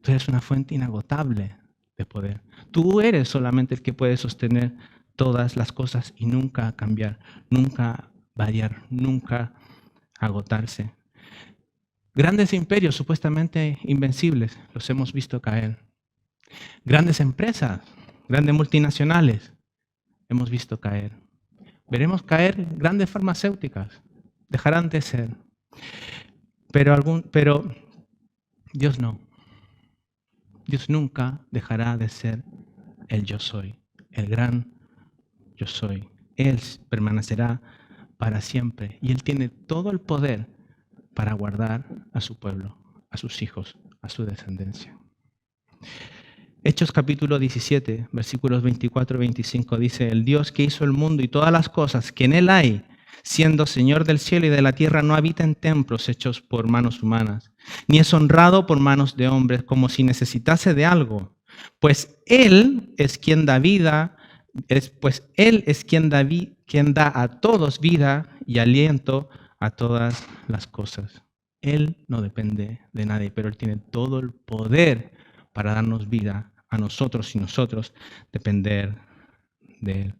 Tú eres una fuente inagotable de poder. Tú eres solamente el que puede sostener todas las cosas y nunca cambiar, nunca variar, nunca agotarse. Grandes imperios supuestamente invencibles los hemos visto caer. Grandes empresas, grandes multinacionales hemos visto caer. Veremos caer grandes farmacéuticas, dejarán de ser. Pero Dios no. Dios nunca dejará de ser el yo soy, el gran yo soy. Él permanecerá para siempre y Él tiene todo el poder para guardar a su pueblo, a sus hijos, a su descendencia. Hechos capítulo 17, versículos 24 y 25 dice, el Dios que hizo el mundo y todas las cosas que en Él hay, siendo Señor del cielo y de la tierra, no habita en templos hechos por manos humanas, ni es honrado por manos de hombres como si necesitase de algo, pues Él es quien da vida, quien da a todos vida y aliento a todas las cosas. Él no depende de nadie, pero Él tiene todo el poder para darnos vida a nosotros y nosotros depender de Él.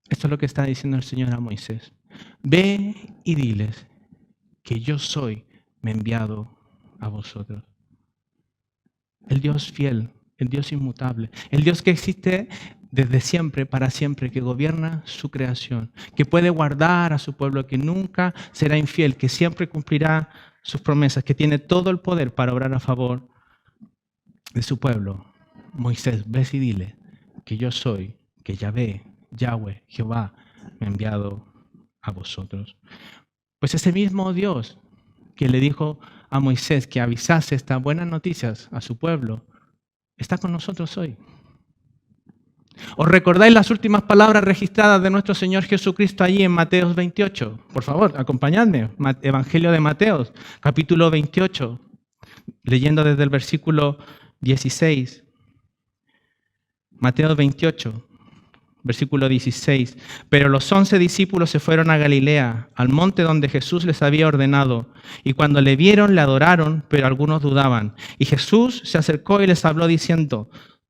Esto es lo que está diciendo el Señor a Moisés. Ve y diles que yo soy, me he enviado a vosotros. El Dios fiel, el Dios inmutable, el Dios que existe desde siempre, para siempre, que gobierna su creación, que puede guardar a su pueblo, que nunca será infiel, que siempre cumplirá sus promesas, que tiene todo el poder para obrar a favor de su pueblo. Moisés, ve y dile que yo soy, que Yahvé, Yahweh, Jehová, me ha enviado a vosotros. Pues ese mismo Dios que le dijo a Moisés que avisase estas buenas noticias a su pueblo, está con nosotros hoy. ¿Os recordáis las últimas palabras registradas de nuestro Señor Jesucristo allí en Mateo 28? Por favor, acompañadme. Evangelio de Mateo, capítulo 28, leyendo desde el versículo 16. Mateo 28, versículo 16. Pero los 11 discípulos se fueron a Galilea, al monte donde Jesús les había ordenado. Y cuando le vieron, le adoraron, pero algunos dudaban. Y Jesús se acercó y les habló diciendo,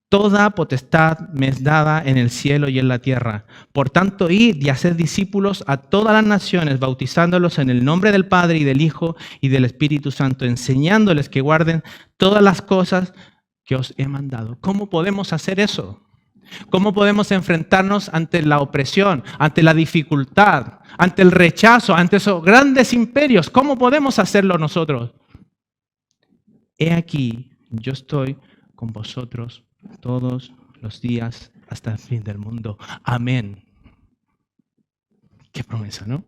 toda potestad me es dada en el cielo y en la tierra. Por tanto, id y haced discípulos a todas las naciones, bautizándolos en el nombre del Padre y del Hijo y del Espíritu Santo, enseñándoles que guarden todas las cosas que os he mandado. ¿Cómo podemos hacer eso? ¿Cómo podemos enfrentarnos ante la opresión, ante la dificultad, ante el rechazo, ante esos grandes imperios? ¿Cómo podemos hacerlo nosotros? He aquí, yo estoy con vosotros todos los días hasta el fin del mundo. Amén. Qué promesa, ¿no?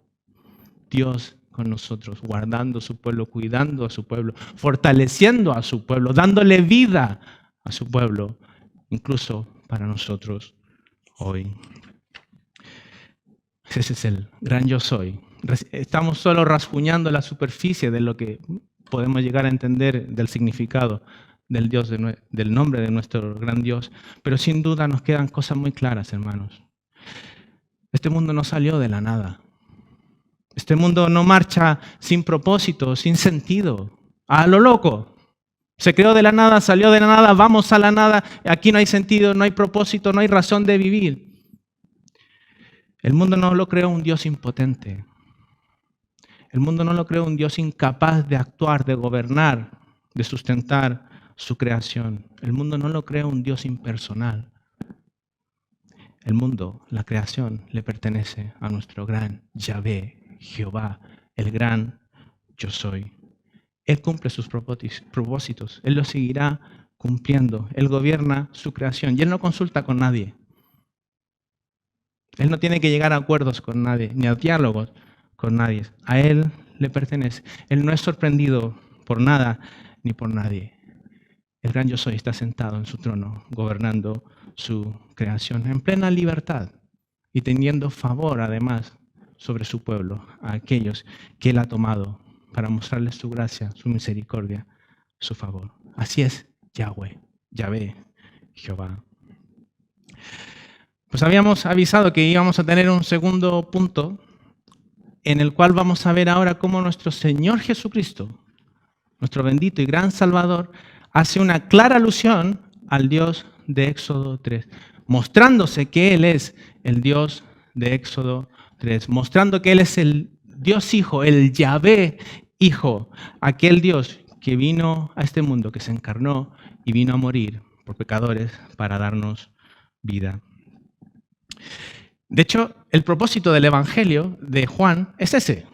Dios con nosotros, guardando a su pueblo, cuidando a su pueblo, fortaleciendo a su pueblo, dándole vida a su pueblo, incluso para nosotros hoy. Ese es el gran yo soy. Estamos solo rasguñando la superficie de lo que podemos llegar a entender del significado del Dios, del nombre de nuestro gran Dios, pero sin duda nos quedan cosas muy claras, hermanos. Este mundo no salió de la nada. Este mundo no marcha sin propósito, sin sentido, a lo loco. Se creó de la nada, salió de la nada, vamos a la nada. Aquí no hay sentido, no hay propósito, no hay razón de vivir. El mundo no lo creó un Dios impotente. El mundo no lo creó un Dios incapaz de actuar, de gobernar, de sustentar su creación. El mundo no lo creó un Dios impersonal. El mundo, la creación, le pertenece a nuestro gran Yahvé, Jehová, el gran yo soy. Él cumple sus propósitos, Él los seguirá cumpliendo. Él gobierna su creación y Él no consulta con nadie. Él no tiene que llegar a acuerdos con nadie, ni a diálogos con nadie. A Él le pertenece. Él no es sorprendido por nada ni por nadie. El gran yo soy está sentado en su trono, gobernando su creación en plena libertad y teniendo favor, además, sobre su pueblo, a aquellos que Él ha tomado para mostrarles su gracia, su misericordia, su favor. Así es Yahweh, Yahvé, Jehová. Pues habíamos avisado que íbamos a tener un segundo punto en el cual vamos a ver ahora cómo nuestro Señor Jesucristo, nuestro bendito y gran Salvador, hace una clara alusión al Dios de Éxodo 3, mostrándose que Él es el Dios de Éxodo 3, mostrando que Él es el Dios Hijo, el Yahvé Hijo, aquel Dios que vino a este mundo, que se encarnó y vino a morir por pecadores para darnos vida. De hecho, el propósito del Evangelio de Juan es ese.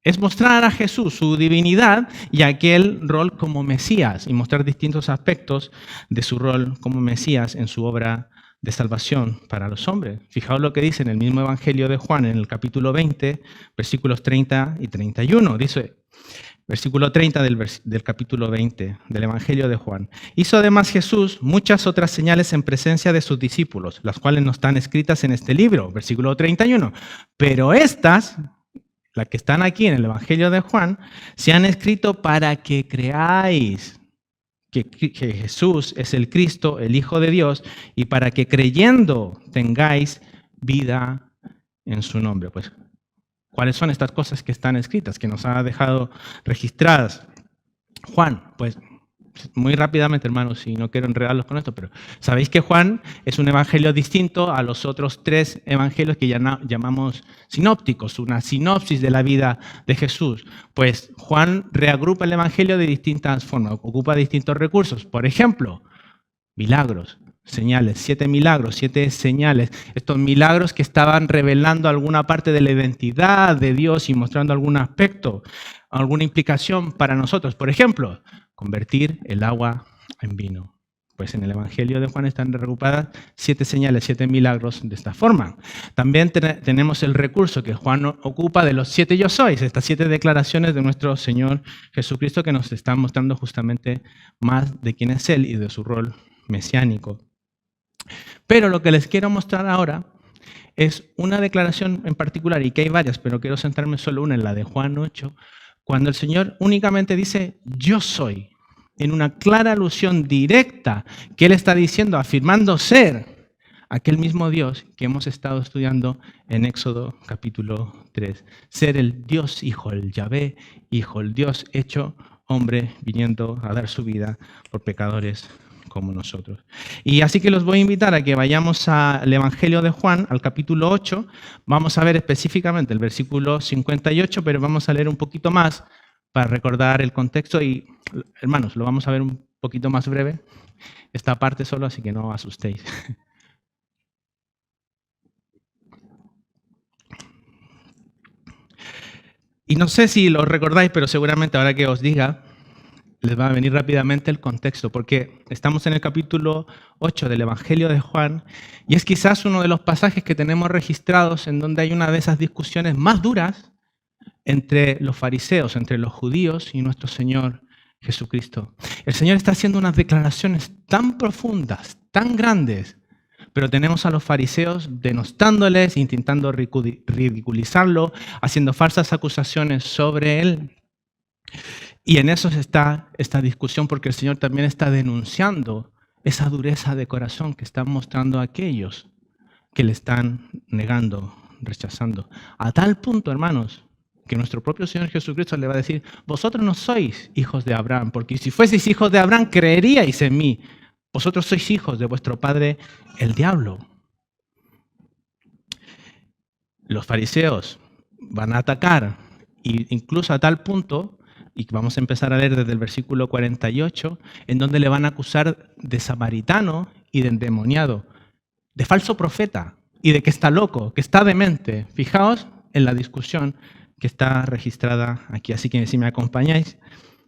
Es mostrar a Jesús su divinidad y aquel rol como Mesías y mostrar distintos aspectos de su rol como Mesías en su obra de salvación para los hombres. Fijaos lo que dice en el mismo Evangelio de Juan, en el capítulo 20, versículos 30 y 31. Dice, versículo 30 del capítulo 20 del Evangelio de Juan. Hizo además Jesús muchas otras señales en presencia de sus discípulos, las cuales no están escritas en este libro, versículo 31. Pero estas, las que están aquí en el Evangelio de Juan, se han escrito para que creáis que Jesús es el Cristo, el Hijo de Dios, y para que creyendo tengáis vida en su nombre. Pues, ¿cuáles son estas cosas que están escritas, que nos ha dejado registradas Juan? Pues muy rápidamente, hermanos, y no quiero enredarlos con esto, pero sabéis que Juan es un evangelio distinto a los otros tres evangelios que llamamos sinópticos, una sinopsis de la vida de Jesús. Pues Juan reagrupa el evangelio de distintas formas, ocupa distintos recursos. Por ejemplo, milagros, señales, 7 milagros, 7 señales. Estos milagros que estaban revelando alguna parte de la identidad de Dios y mostrando algún aspecto, alguna implicación para nosotros. Por ejemplo, convertir el agua en vino. Pues en el Evangelio de Juan están agrupadas 7 señales, 7 milagros de esta forma. También tenemos el recurso que Juan ocupa de los 7 yo sois, estas 7 declaraciones de nuestro Señor Jesucristo que nos están mostrando justamente más de quién es Él y de su rol mesiánico. Pero lo que les quiero mostrar ahora es una declaración en particular, y que hay varias, pero quiero centrarme solo una, en la de Juan 8, cuando el Señor únicamente dice, yo soy, en una clara alusión directa que Él está diciendo, afirmando ser aquel mismo Dios que hemos estado estudiando en Éxodo capítulo 3. Ser el Dios Hijo, el Yahvé Hijo, el Dios hecho hombre, viniendo a dar su vida por pecadores como nosotros. Y así que los voy a invitar a que vayamos al Evangelio de Juan, al capítulo 8. Vamos a ver específicamente el versículo 58, pero vamos a leer un poquito más para recordar el contexto. Y, hermanos, lo vamos a ver un poquito más breve, esta parte solo, así que no os asustéis. Y no sé si lo recordáis, pero seguramente ahora que os diga, les va a venir rápidamente el contexto, porque estamos en el capítulo 8 del Evangelio de Juan, y es quizás uno de los pasajes que tenemos registrados en donde hay una de esas discusiones más duras entre los fariseos, entre los judíos y nuestro Señor Jesucristo. El Señor está haciendo unas declaraciones tan profundas, tan grandes, pero tenemos a los fariseos denostándoles, intentando ridiculizarlo, haciendo falsas acusaciones sobre él. Y en eso está esta discusión, porque el Señor también está denunciando esa dureza de corazón que están mostrando aquellos que le están negando, rechazando. A tal punto, hermanos, que nuestro propio Señor Jesucristo le va a decir: vosotros no sois hijos de Abraham, porque si fueseis hijos de Abraham, creeríais en mí. Vosotros sois hijos de vuestro padre, el diablo. Los fariseos van a atacar, e incluso a tal punto, y vamos a empezar a leer desde el versículo 48, en donde le van a acusar de samaritano y de endemoniado, de falso profeta y de que está loco, que está demente. Fijaos en la discusión que está registrada aquí. Así que si me acompañáis,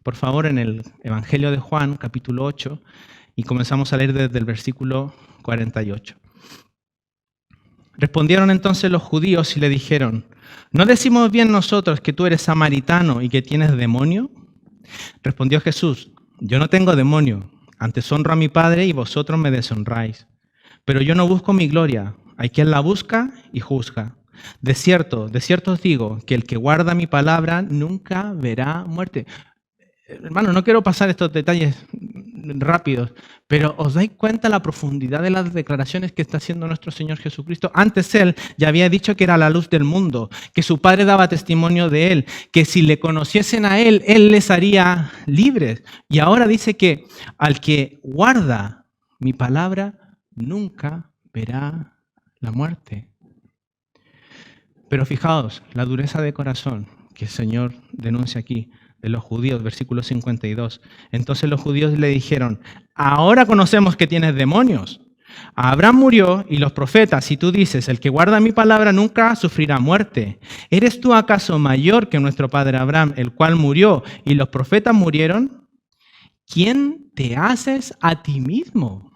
por favor, en el Evangelio de Juan, capítulo 8, y comenzamos a leer desde el versículo 48. Respondieron entonces los judíos y le dijeron: ¿no decimos bien nosotros que tú eres samaritano y que tienes demonio? Respondió Jesús: yo no tengo demonio, antes honro a mi Padre y vosotros me deshonráis. Pero yo no busco mi gloria, hay quien la busca y juzga. De cierto os digo, que el que guarda mi palabra nunca verá muerte. Hermano, no quiero pasar estos detalles rápidos, pero ¿os dais cuenta la profundidad de las declaraciones que está haciendo nuestro Señor Jesucristo? Antes Él ya había dicho que era la luz del mundo, que su Padre daba testimonio de Él, que si le conociesen a Él, Él les haría libres. Y ahora dice que al que guarda mi palabra nunca verá la muerte. Pero fijaos, la dureza de corazón que el Señor denuncia aquí de los judíos, versículo 52. Entonces los judíos le dijeron: ahora conocemos que tienes demonios. Abraham murió y los profetas, y tú dices: el que guarda mi palabra nunca sufrirá muerte. ¿Eres tú acaso mayor que nuestro padre Abraham, el cual murió y los profetas murieron? ¿Quién te haces a ti mismo?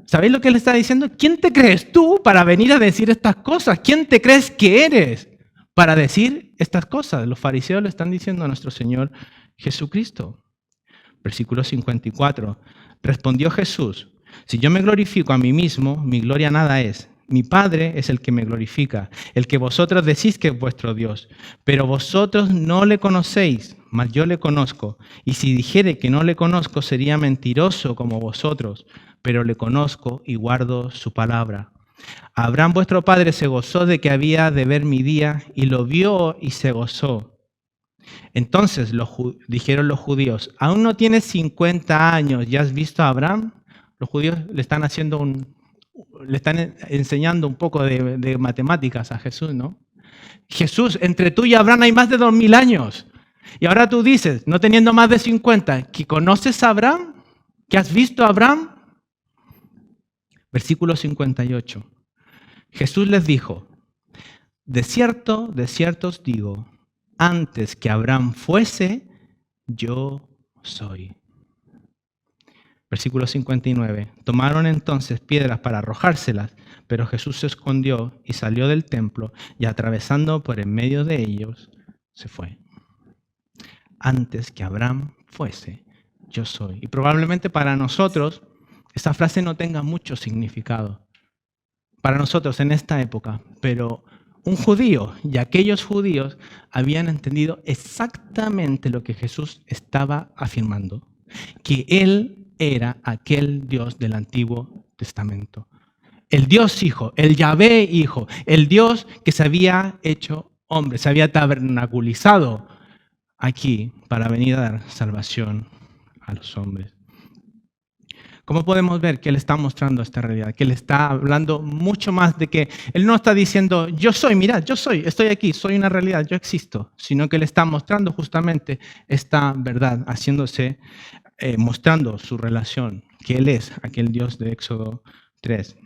¿Sabéis lo que él está diciendo? ¿Quién te crees tú para venir a decir estas cosas? ¿Quién te crees que eres para decir estas cosas? Los fariseos le están diciendo a nuestro Señor Jesucristo. Versículo 54. Respondió Jesús: si yo me glorifico a mí mismo, mi gloria nada es. Mi Padre es el que me glorifica, el que vosotros decís que es vuestro Dios. Pero vosotros no le conocéis, mas yo le conozco. Y si dijere que no le conozco, sería mentiroso como vosotros, pero le conozco y guardo su palabra. Abraham vuestro padre se gozó de que había de ver mi día, y lo vio y se gozó. Entonces dijeron los judíos: ¿aún no tienes 50 años y has visto a Abraham? Los judíos le están enseñando un poco de matemáticas a Jesús, ¿no? Jesús, entre tú y Abraham hay más de 2000 años. Y ahora tú dices, no teniendo más de 50, ¿que conoces a Abraham? ¿Que has visto a Abraham? Versículo 58. Jesús les dijo: de cierto os digo, antes que Abraham fuese, yo soy. Versículo 59. Tomaron entonces piedras para arrojárselas, pero Jesús se escondió y salió del templo, y atravesando por en medio de ellos, se fue. Antes que Abraham fuese, yo soy. Y probablemente para nosotros esta frase no tenga mucho significado. Para nosotros en esta época, pero un judío y aquellos judíos habían entendido exactamente lo que Jesús estaba afirmando, que Él era aquel Dios del Antiguo Testamento. El Dios Hijo, el Yahvé Hijo, el Dios que se había hecho hombre, se había tabernaculizado aquí para venir a dar salvación a los hombres. ¿Cómo podemos ver que Él está mostrando esta realidad? Que Él está hablando mucho más de que Él no está diciendo, yo soy, mirad, yo soy, estoy aquí, soy una realidad, yo existo, sino que Él está mostrando justamente esta verdad, mostrando su relación, que Él es aquel Dios de Éxodo 3.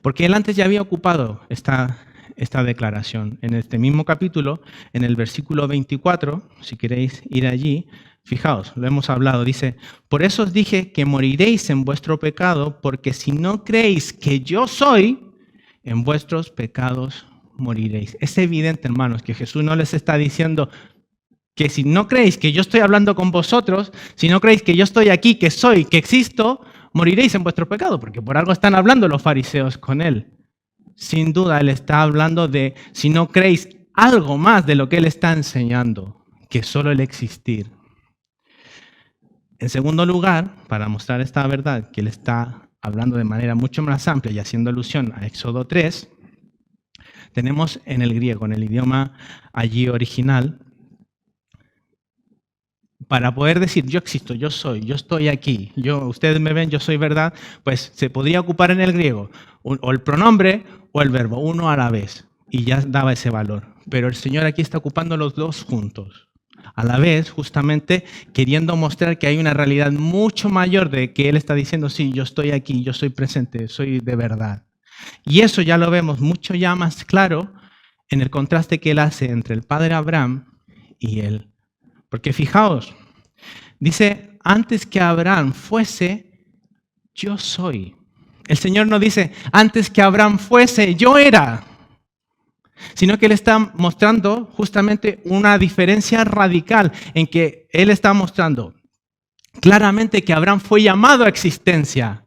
Porque Él antes ya había ocupado esta esta declaración. En este mismo capítulo, en el versículo 24, si queréis ir allí, fijaos, lo hemos hablado, dice, por eso os dije que moriréis en vuestro pecado, porque si no creéis que yo soy, en vuestros pecados moriréis. Es evidente, hermanos, que Jesús no les está diciendo que si no creéis que yo estoy hablando con vosotros, si no creéis que yo estoy aquí, que soy, que existo, moriréis en vuestro pecado, porque por algo están hablando los fariseos con él. Sin duda, él está hablando de si no creéis algo más de lo que él está enseñando, que solo el existir. En segundo lugar, para mostrar esta verdad, que él está hablando de manera mucho más amplia y haciendo alusión a Éxodo 3, tenemos en el griego, en el idioma allí original, para poder decir yo existo, yo soy, yo estoy aquí, ustedes me ven, yo soy verdad, pues se podría ocupar en el griego o el pronombre o el verbo, uno a la vez, y ya daba ese valor. Pero el Señor aquí está ocupando los dos juntos, a la vez justamente queriendo mostrar que hay una realidad mucho mayor de que Él está diciendo, sí, yo estoy aquí, yo soy presente, soy de verdad. Y eso ya lo vemos mucho ya más claro en el contraste que Él hace entre el padre Abraham y Él. Porque fijaos, dice, antes que Abraham fuese, yo soy. El Señor no dice, antes que Abraham fuese, yo era. Sino que Él está mostrando justamente una diferencia radical en que Él está mostrando claramente que Abraham fue llamado a existencia.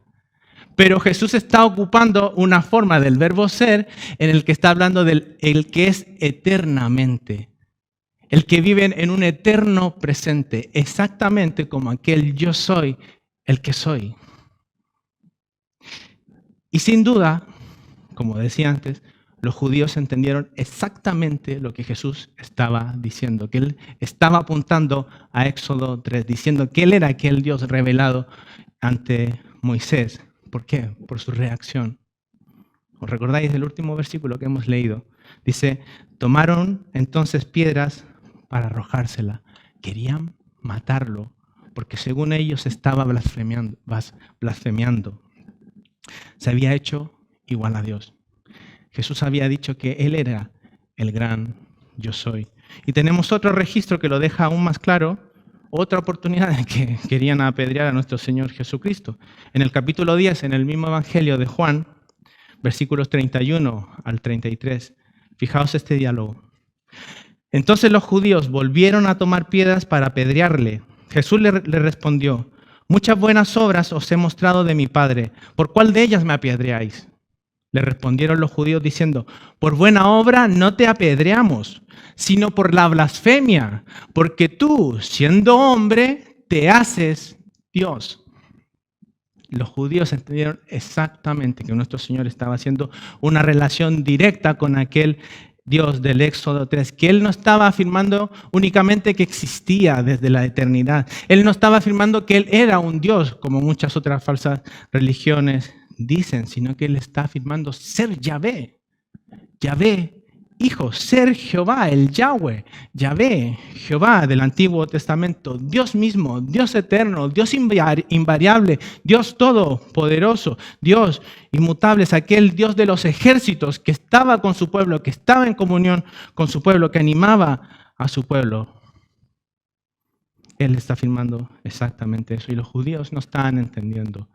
Pero Jesús está ocupando una forma del verbo ser en el que está hablando del el que es eternamente. El que vive en un eterno presente, exactamente como aquel yo soy, el que soy. Y sin duda, como decía antes, los judíos entendieron exactamente lo que Jesús estaba diciendo, que Él estaba apuntando a Éxodo 3, diciendo que Él era aquel Dios revelado ante Moisés. ¿Por qué? Por su reacción. ¿Os recordáis del último versículo que hemos leído? Dice, tomaron entonces piedras para arrojársela. Querían matarlo, porque según ellos estaba blasfemiando. Se había hecho igual a Dios. Jesús había dicho que Él era el gran yo soy. Y tenemos otro registro que lo deja aún más claro, otra oportunidad en que querían apedrear a nuestro Señor Jesucristo. En el capítulo 10, en el mismo Evangelio de Juan, versículos 31 al 33, fijaos este diálogo. Entonces los judíos volvieron a tomar piedras para apedrearle. Jesús le respondió, muchas buenas obras os he mostrado de mi Padre. ¿Por cuál de ellas me apedreáis? Le respondieron los judíos diciendo, por buena obra no te apedreamos, sino por la blasfemia, porque tú, siendo hombre, te haces Dios. Los judíos entendieron exactamente que nuestro Señor estaba haciendo una relación directa con aquel Dios del Éxodo 3, que Él no estaba afirmando únicamente que existía desde la eternidad. Él no estaba afirmando que Él era un Dios, como muchas otras falsas religiones dicen, sino que Él está afirmando ser Yahvé. Yahvé, Hijo, ser Jehová, el Yahweh, Yahvé, Jehová del Antiguo Testamento, Dios mismo, Dios eterno, Dios invariable, Dios todopoderoso, Dios inmutable, es aquel Dios de los ejércitos que estaba con su pueblo, que estaba en comunión con su pueblo, que animaba a su pueblo. Él está afirmando exactamente eso y los judíos no están entendiendo.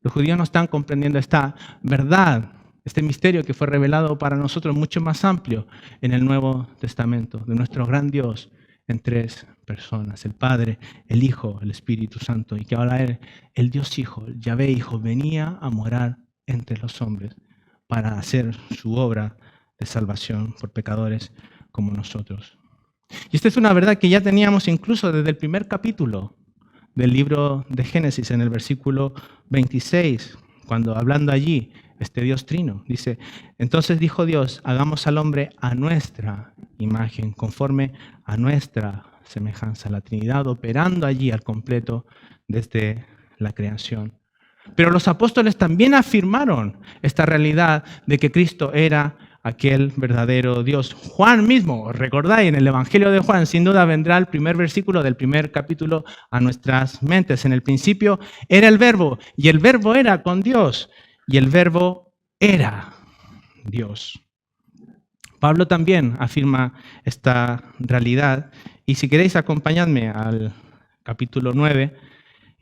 Los judíos no están comprendiendo esta verdad, este misterio que fue revelado para nosotros mucho más amplio en el Nuevo Testamento, de nuestro gran Dios en tres personas, el Padre, el Hijo, el Espíritu Santo, y que ahora el Dios Hijo, el Yahvé Hijo, venía a morar entre los hombres para hacer su obra de salvación por pecadores como nosotros. Y esta es una verdad que ya teníamos incluso desde el primer capítulo del libro de Génesis, en el versículo 26, cuando hablando allí, este Dios trino, dice, entonces dijo Dios, hagamos al hombre a nuestra imagen, conforme a nuestra semejanza, la Trinidad operando allí al completo desde la creación. Pero los apóstoles también afirmaron esta realidad de que Cristo era aquel verdadero Dios. Juan mismo, recordáis, en el Evangelio de Juan, sin duda vendrá el primer versículo del primer capítulo a nuestras mentes. En el principio era el Verbo, y el Verbo era con Dios, y el Verbo era Dios. Pablo también afirma esta realidad. Y si queréis, acompañadme al capítulo 9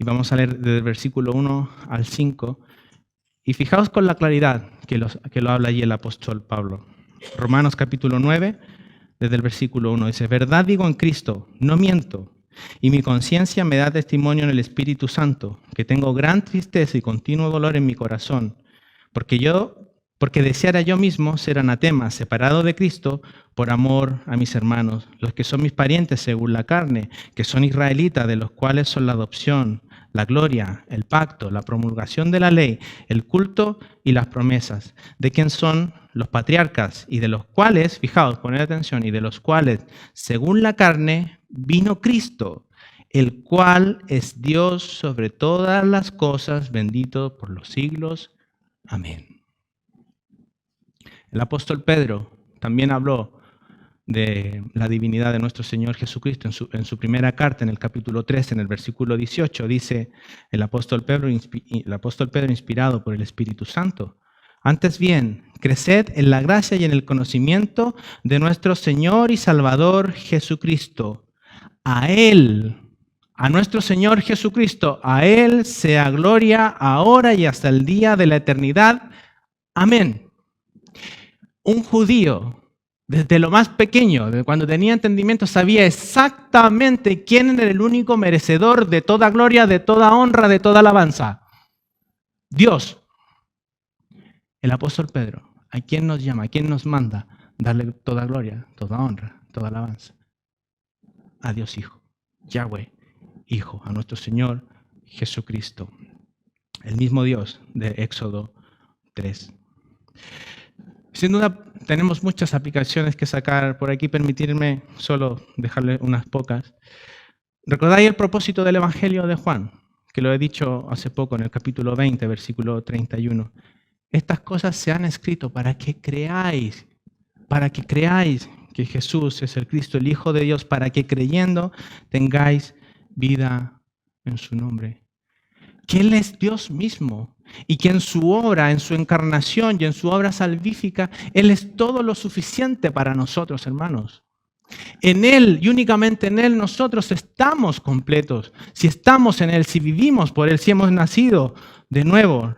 y vamos a leer desde el versículo 1 al 5. Y fijaos con la claridad que lo habla allí el apóstol Pablo. Romanos capítulo 9, desde el versículo 1, dice: verdad digo en Cristo, no miento, y mi conciencia me da testimonio en el Espíritu Santo, que tengo gran tristeza y continuo dolor en mi corazón, porque deseara yo mismo ser anatema, separado de Cristo, por amor a mis hermanos, los que son mis parientes según la carne, que son israelitas, de los cuales son la adopción, la gloria, el pacto, la promulgación de la ley, el culto y las promesas, de quien son los patriarcas, y de los cuales, fijaos, poned atención, y de los cuales, según la carne, vino Cristo, el cual es Dios sobre todas las cosas, bendito por los siglos. Amén. El apóstol Pedro también habló de la divinidad de nuestro Señor Jesucristo. En su primera carta, en el capítulo 3, en el versículo 18, dice el apóstol Pedro, inspirado por el Espíritu Santo: antes bien, creced en la gracia y en el conocimiento de nuestro Señor y Salvador Jesucristo. A Él, a nuestro Señor Jesucristo, a Él sea gloria ahora y hasta el día de la eternidad. Amén. Un judío, desde lo más pequeño, desde cuando tenía entendimiento, sabía exactamente quién era el único merecedor de toda gloria, de toda honra, de toda alabanza. Dios. El apóstol Pedro, ¿a quién nos llama? ¿A quién nos manda darle toda gloria, toda honra, toda alabanza? A Dios Hijo, Yahweh Hijo, a nuestro Señor Jesucristo, el mismo Dios de Éxodo 3. Sin duda tenemos muchas aplicaciones que sacar por aquí, permitirme solo dejarle unas pocas. ¿Recordáis el propósito del Evangelio de Juan? Que lo he dicho hace poco en el capítulo 20, versículo 31. Estas cosas se han escrito para que creáis que Jesús es el Cristo, el Hijo de Dios, para que creyendo tengáis vida en su nombre. Que Él es Dios mismo y que en su obra, en su encarnación y en su obra salvífica, Él es todo lo suficiente para nosotros, hermanos. En Él y únicamente en Él nosotros estamos completos. Si estamos en Él, si vivimos por Él, si hemos nacido de nuevo,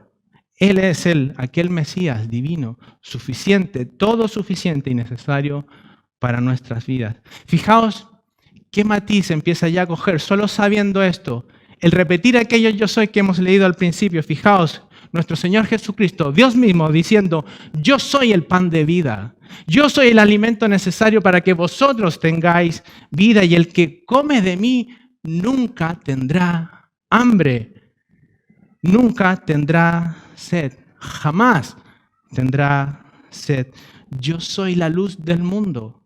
Él es aquel Mesías divino, suficiente, todo suficiente y necesario para nuestras vidas. Fijaos qué matiz empieza ya a coger solo sabiendo esto. El repetir aquello yo soy que hemos leído al principio. Fijaos, nuestro Señor Jesucristo, Dios mismo diciendo: yo soy el pan de vida. Yo soy el alimento necesario para que vosotros tengáis vida, y el que come de mí nunca tendrá hambre, nunca tendrá sed, jamás tendrá sed. Yo soy la luz del mundo.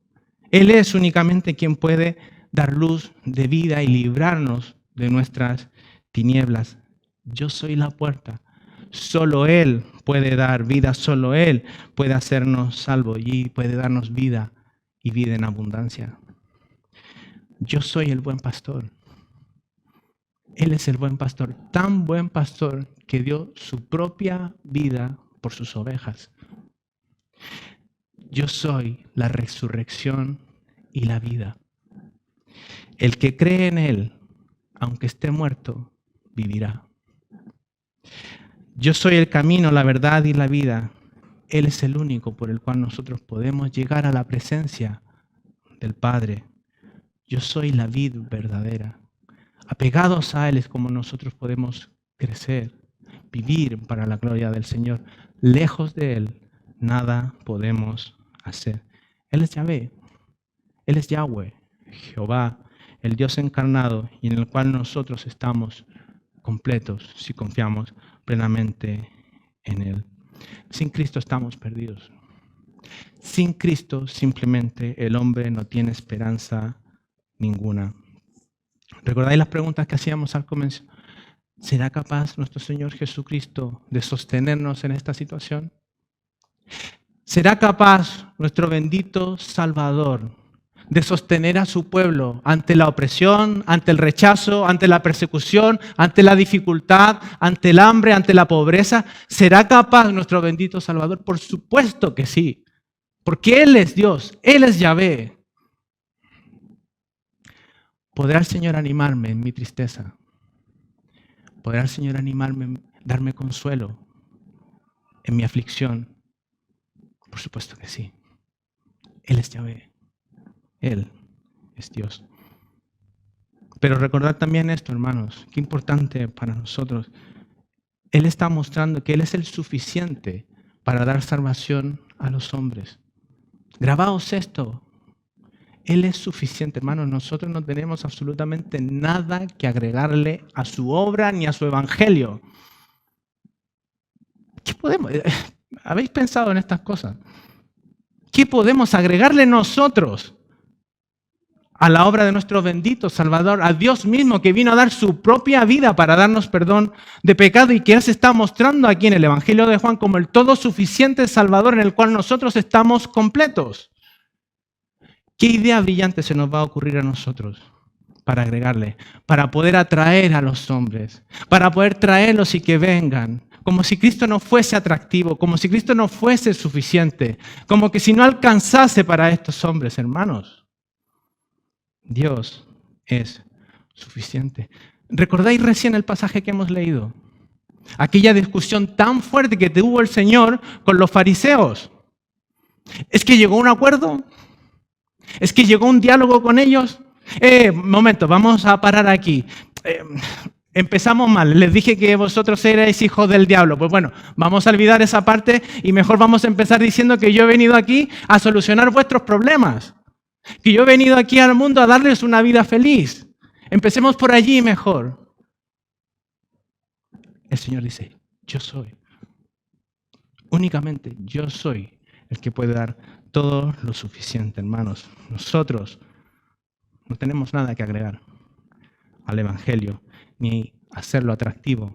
Él es únicamente quien puede dar luz de vida y librarnos de nuestras tinieblas. Yo soy la puerta. Solo Él puede dar vida, solo Él puede hacernos salvos y puede darnos vida y vida en abundancia. Yo soy el buen pastor. Él es el buen pastor, tan buen pastor que dio su propia vida por sus ovejas. Yo soy la resurrección y la vida. El que cree en Él, aunque esté muerto, vivirá. Yo soy el camino, la verdad y la vida. Él es el único por el cual nosotros podemos llegar a la presencia del Padre. Yo soy la vid verdadera. Apegados a Él es como nosotros podemos crecer, vivir para la gloria del Señor. Lejos de Él, nada podemos hacer. Él es Yahvé, Él es Yahweh, Jehová, el Dios encarnado, y en el cual nosotros estamos completos si confiamos plenamente en Él. Sin Cristo estamos perdidos. Sin Cristo simplemente el hombre no tiene esperanza ninguna. ¿Recordáis las preguntas que hacíamos al comienzo? ¿Será capaz nuestro Señor Jesucristo de sostenernos en esta situación? ¿Será capaz nuestro bendito Salvador de sostener a su pueblo ante la opresión, ante el rechazo, ante la persecución, ante la dificultad, ante el hambre, ante la pobreza? ¿Será capaz nuestro bendito Salvador? Por supuesto que sí. Porque Él es Dios, Él es Yahvé. ¿Podrá el Señor animarme en mi tristeza? ¿Podrá el Señor animarme, darme consuelo en mi aflicción? Por supuesto que sí. Él es Yahvé. Él es Dios. Pero recordad también esto, hermanos, qué importante para nosotros. Él está mostrando que Él es el suficiente para dar salvación a los hombres. Grabaos esto. Él es suficiente, hermanos. Nosotros no tenemos absolutamente nada que agregarle a su obra ni a su evangelio. ¿Qué podemos? ¿Habéis pensado en estas cosas? ¿Qué podemos agregarle nosotros a la obra de nuestro bendito Salvador, a Dios mismo que vino a dar su propia vida para darnos perdón de pecado y que Él se está mostrando aquí en el Evangelio de Juan como el todo suficiente Salvador en el cual nosotros estamos completos? ¿Qué idea brillante se nos va a ocurrir a nosotros para agregarle, para poder atraer a los hombres, para poder traerlos y que vengan? Como si Cristo no fuese atractivo, como si Cristo no fuese suficiente, como que si no alcanzase para estos hombres, hermanos. Dios es suficiente. ¿Recordáis recién el pasaje que hemos leído? Aquella discusión tan fuerte que tuvo el Señor con los fariseos. ¿Es que llegó a un acuerdo? ¿Es que llegó a un diálogo con ellos? Momento, vamos a parar aquí. Empezamos mal. Les dije que vosotros erais hijos del diablo. Pues bueno, vamos a olvidar esa parte y mejor vamos a empezar diciendo que yo he venido aquí a solucionar vuestros problemas. Que yo he venido aquí al mundo a darles una vida feliz. Empecemos por allí mejor. El Señor dice, yo soy. Únicamente yo soy el que puede dar todo lo suficiente, hermanos. Nosotros no tenemos nada que agregar al Evangelio, ni hacerlo atractivo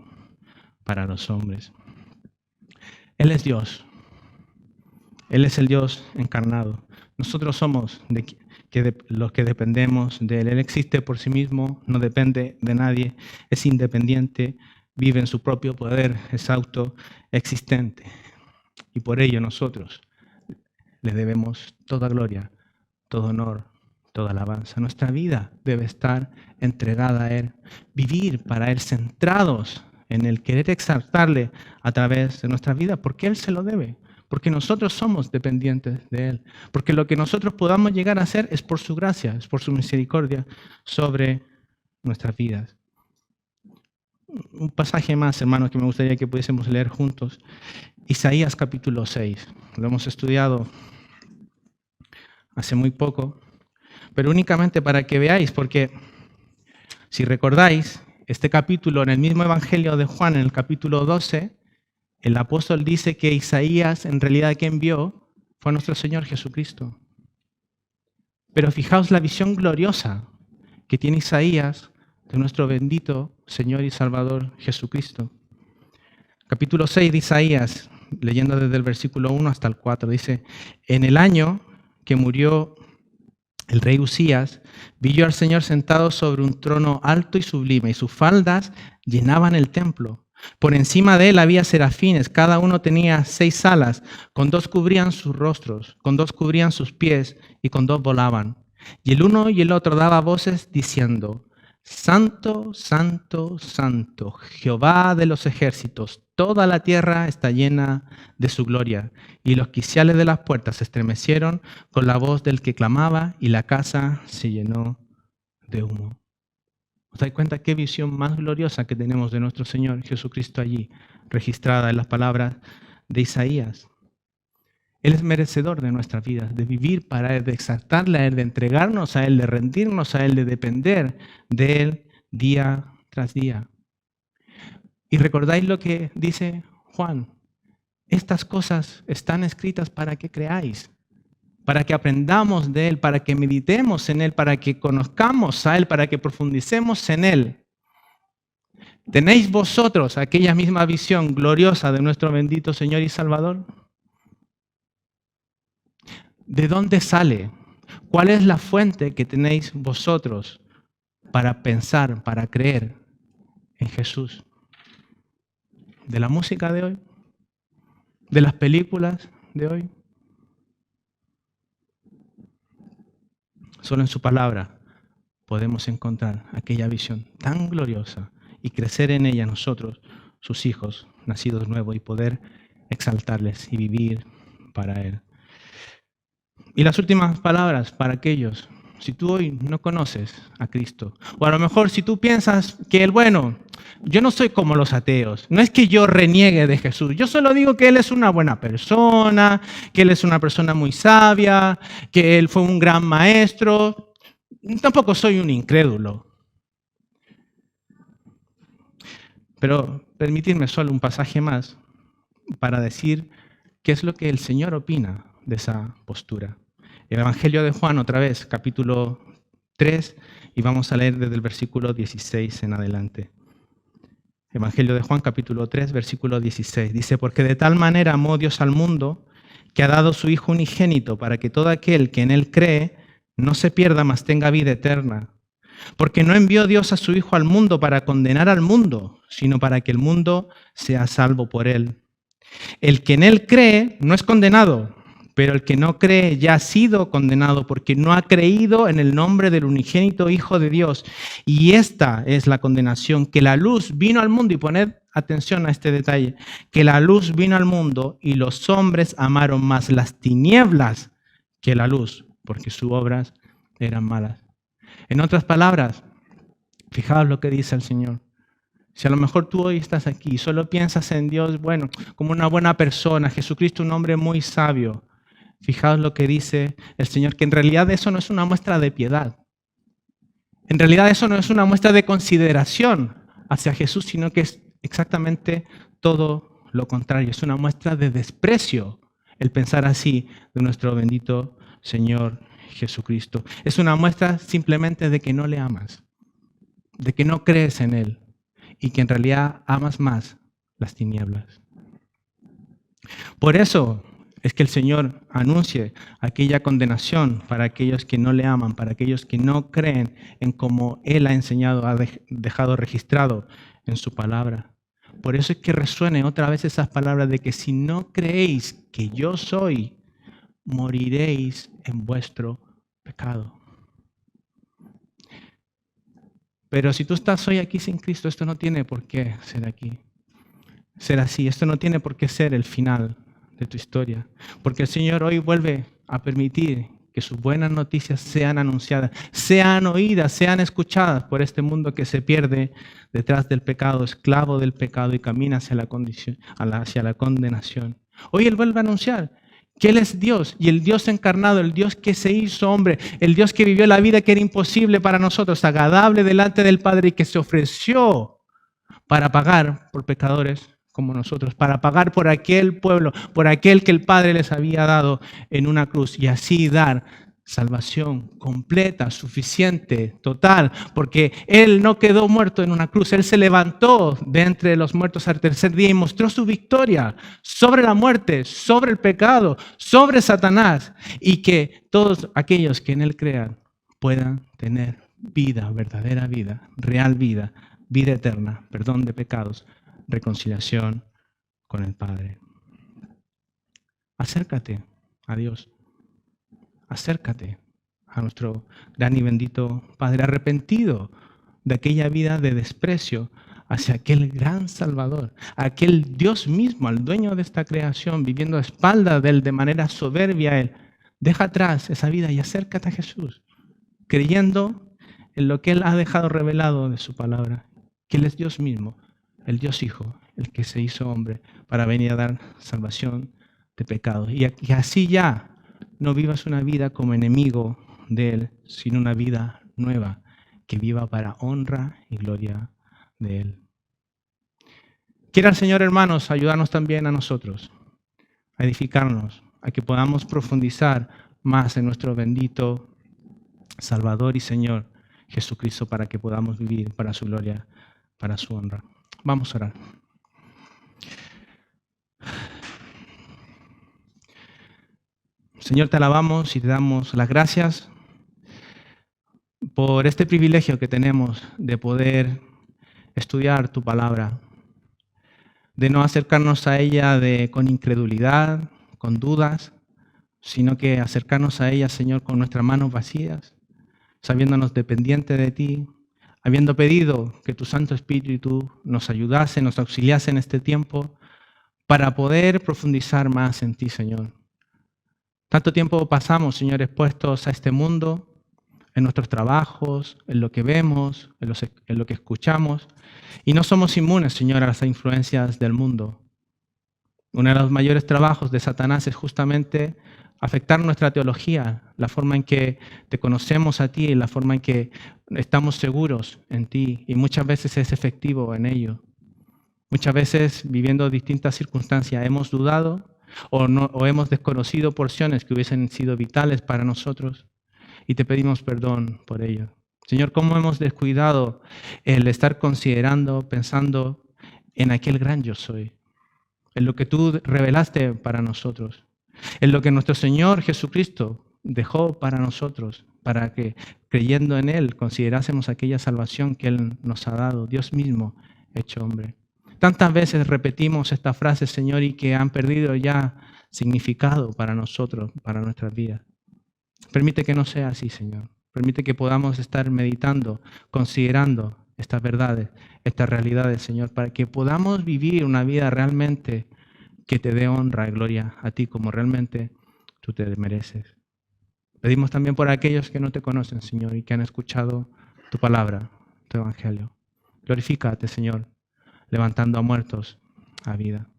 para los hombres. Él es Dios. Él es el Dios encarnado. Nosotros somos los que dependemos de Él. Él existe por sí mismo, no depende de nadie, es independiente, vive en su propio poder, es autoexistente. Y por ello nosotros le debemos toda gloria, todo honor, toda alabanza. Nuestra vida debe estar entregada a Él, vivir para Él, centrados en el querer exaltarle a través de nuestra vida, porque Él se lo debe. Porque nosotros somos dependientes de Él. Porque lo que nosotros podamos llegar a hacer es por su gracia, es por su misericordia sobre nuestras vidas. Un pasaje más, hermanos, que me gustaría que pudiésemos leer juntos. Isaías capítulo 6. Lo hemos estudiado hace muy poco, pero únicamente para que veáis, porque si recordáis, este capítulo en el mismo Evangelio de Juan, en el capítulo 12, el apóstol dice que Isaías en realidad quien vio fue a nuestro Señor Jesucristo. Pero fijaos la visión gloriosa que tiene Isaías de nuestro bendito Señor y Salvador Jesucristo. Capítulo 6 de Isaías, leyendo desde el versículo 1 hasta el 4, dice, en el año que murió el rey Usías, vi yo al Señor sentado sobre un trono alto y sublime, y sus faldas llenaban el templo. Por encima de él había serafines, cada uno tenía 6 alas, con 2 cubrían sus rostros, con 2 cubrían sus pies y con 2 volaban. Y el uno y el otro daba voces diciendo, Santo, Santo, Santo, Jehová de los ejércitos, toda la tierra está llena de su gloria. Y los quiciales de las puertas se estremecieron con la voz del que clamaba y la casa se llenó de humo. ¿Os dais cuenta qué visión más gloriosa que tenemos de nuestro Señor Jesucristo allí, registrada en las palabras de Isaías? Él es merecedor de nuestras vidas, de vivir para Él, de exaltarle a Él, de entregarnos a Él, de rendirnos a Él, de depender de Él día tras día. Y recordáis lo que dice Juan, estas cosas están escritas para que creáis, para que aprendamos de Él, para que meditemos en Él, para que conozcamos a Él, para que profundicemos en Él. ¿Tenéis vosotros aquella misma visión gloriosa de nuestro bendito Señor y Salvador? ¿De dónde sale? ¿Cuál es la fuente que tenéis vosotros para pensar, para creer en Jesús? ¿De la música de hoy? ¿De las películas de hoy? Solo en su palabra podemos encontrar aquella visión tan gloriosa y crecer en ella nosotros, sus hijos, nacidos nuevos, y poder exaltarles y vivir para Él. Y las últimas palabras para aquellos, si tú hoy no conoces a Cristo, o a lo mejor si tú piensas que yo no soy como los ateos, no es que yo reniegue de Jesús, yo solo digo que Él es una buena persona, que Él es una persona muy sabia, que Él fue un gran maestro, tampoco soy un incrédulo. Pero permitidme solo un pasaje más para decir qué es lo que el Señor opina de esa postura. El Evangelio de Juan, otra vez, capítulo 3, y vamos a leer desde el versículo 16 en adelante. Evangelio de Juan, capítulo 3, versículo 16. Dice, porque de tal manera amó Dios al mundo, que ha dado su Hijo unigénito, para que todo aquel que en Él cree no se pierda, mas tenga vida eterna. Porque no envió Dios a su Hijo al mundo para condenar al mundo, sino para que el mundo sea salvo por Él. El que en Él cree no es condenado, pero el que no cree ya ha sido condenado porque no ha creído en el nombre del unigénito Hijo de Dios. Y esta es la condenación, que la luz vino al mundo, y poned atención a este detalle, que la luz vino al mundo y los hombres amaron más las tinieblas que la luz, porque sus obras eran malas. En otras palabras, fijaos lo que dice el Señor. Si a lo mejor tú hoy estás aquí y solo piensas en Dios, como una buena persona, Jesucristo un hombre muy sabio, fijaos lo que dice el Señor, que en realidad eso no es una muestra de piedad. En realidad eso no es una muestra de consideración hacia Jesús, sino que es exactamente todo lo contrario. Es una muestra de desprecio el pensar así de nuestro bendito Señor Jesucristo. Es una muestra simplemente de que no le amas, de que no crees en Él y que en realidad amas más las tinieblas. Por eso es que el Señor anuncie aquella condenación para aquellos que no le aman, para aquellos que no creen en cómo Él ha enseñado, ha dejado registrado en su palabra. Por eso es que resuene otra vez esas palabras de que si no creéis que yo soy, moriréis en vuestro pecado. Pero si tú estás hoy aquí sin Cristo, esto no tiene por qué ser así. Esto no tiene por qué ser el final de tu historia. Porque el Señor hoy vuelve a permitir que sus buenas noticias sean anunciadas, sean oídas, sean escuchadas por este mundo que se pierde detrás del pecado, esclavo del pecado y camina hacia la condenación. Hoy Él vuelve a anunciar que Él es Dios, y el Dios encarnado, el Dios que se hizo hombre, el Dios que vivió la vida que era imposible para nosotros, agradable delante del Padre, y que se ofreció para pagar por pecadores como nosotros, para pagar por aquel pueblo, por aquel que el Padre les había dado en una cruz, y así dar salvación completa, suficiente, total, porque Él no quedó muerto en una cruz, Él se levantó de entre los muertos al tercer día y mostró su victoria sobre la muerte, sobre el pecado, sobre Satanás, y que todos aquellos que en Él crean puedan tener vida, verdadera vida, real vida, vida eterna, perdón de pecados, reconciliación con el Padre. Acércate a Dios. Acércate a nuestro gran y bendito Padre, arrepentido de aquella vida de desprecio hacia aquel gran Salvador, aquel Dios mismo, al dueño de esta creación, viviendo a espaldas de Él de manera soberbia. Él deja atrás esa vida y acércate a Jesús, creyendo en lo que Él ha dejado revelado de su palabra, que Él es Dios mismo, el Dios Hijo, el que se hizo hombre para venir a dar salvación de pecados. Y así ya no vivas una vida como enemigo de Él, sino una vida nueva que viva para honra y gloria de Él. Quiera el Señor, hermanos, ayudarnos también a nosotros, a edificarnos, a que podamos profundizar más en nuestro bendito Salvador y Señor Jesucristo, para que podamos vivir para su gloria, para su honra. Vamos a orar. Señor, te alabamos y te damos las gracias por este privilegio que tenemos de poder estudiar tu palabra, de no acercarnos a ella con incredulidad, con dudas, sino que acercarnos a ella, Señor, con nuestras manos vacías, sabiéndonos dependientes de ti, habiendo pedido que tu Santo Espíritu nos ayudase, nos auxiliase en este tiempo para poder profundizar más en ti, Señor. Tanto tiempo pasamos, Señor, expuestos a este mundo, en nuestros trabajos, en lo que vemos, en lo que escuchamos, y no somos inmunes, Señor, a las influencias del mundo. Uno de los mayores trabajos de Satanás es justamente afectar nuestra teología, la forma en que te conocemos a ti, la forma en que estamos seguros en ti, y muchas veces es efectivo en ello. Muchas veces, viviendo distintas circunstancias, hemos dudado o hemos desconocido porciones que hubiesen sido vitales para nosotros, y te pedimos perdón por ello. Señor, ¿cómo hemos descuidado el estar considerando, pensando en aquel gran yo soy? En lo que tú revelaste para nosotros, en lo que nuestro Señor Jesucristo dejó para nosotros, para que creyendo en Él considerásemos aquella salvación que Él nos ha dado, Dios mismo hecho hombre. Tantas veces repetimos estas frases, Señor, y que han perdido ya significado para nosotros, para nuestras vidas. Permite que no sea así, Señor. Permite que podamos estar meditando, considerando estas verdades, estas realidades, Señor, para que podamos vivir una vida realmente que te dé honra y gloria a ti como realmente tú te mereces. Pedimos también por aquellos que no te conocen, Señor, y que han escuchado tu palabra, tu evangelio. Glorifícate, Señor, levantando a muertos a vida.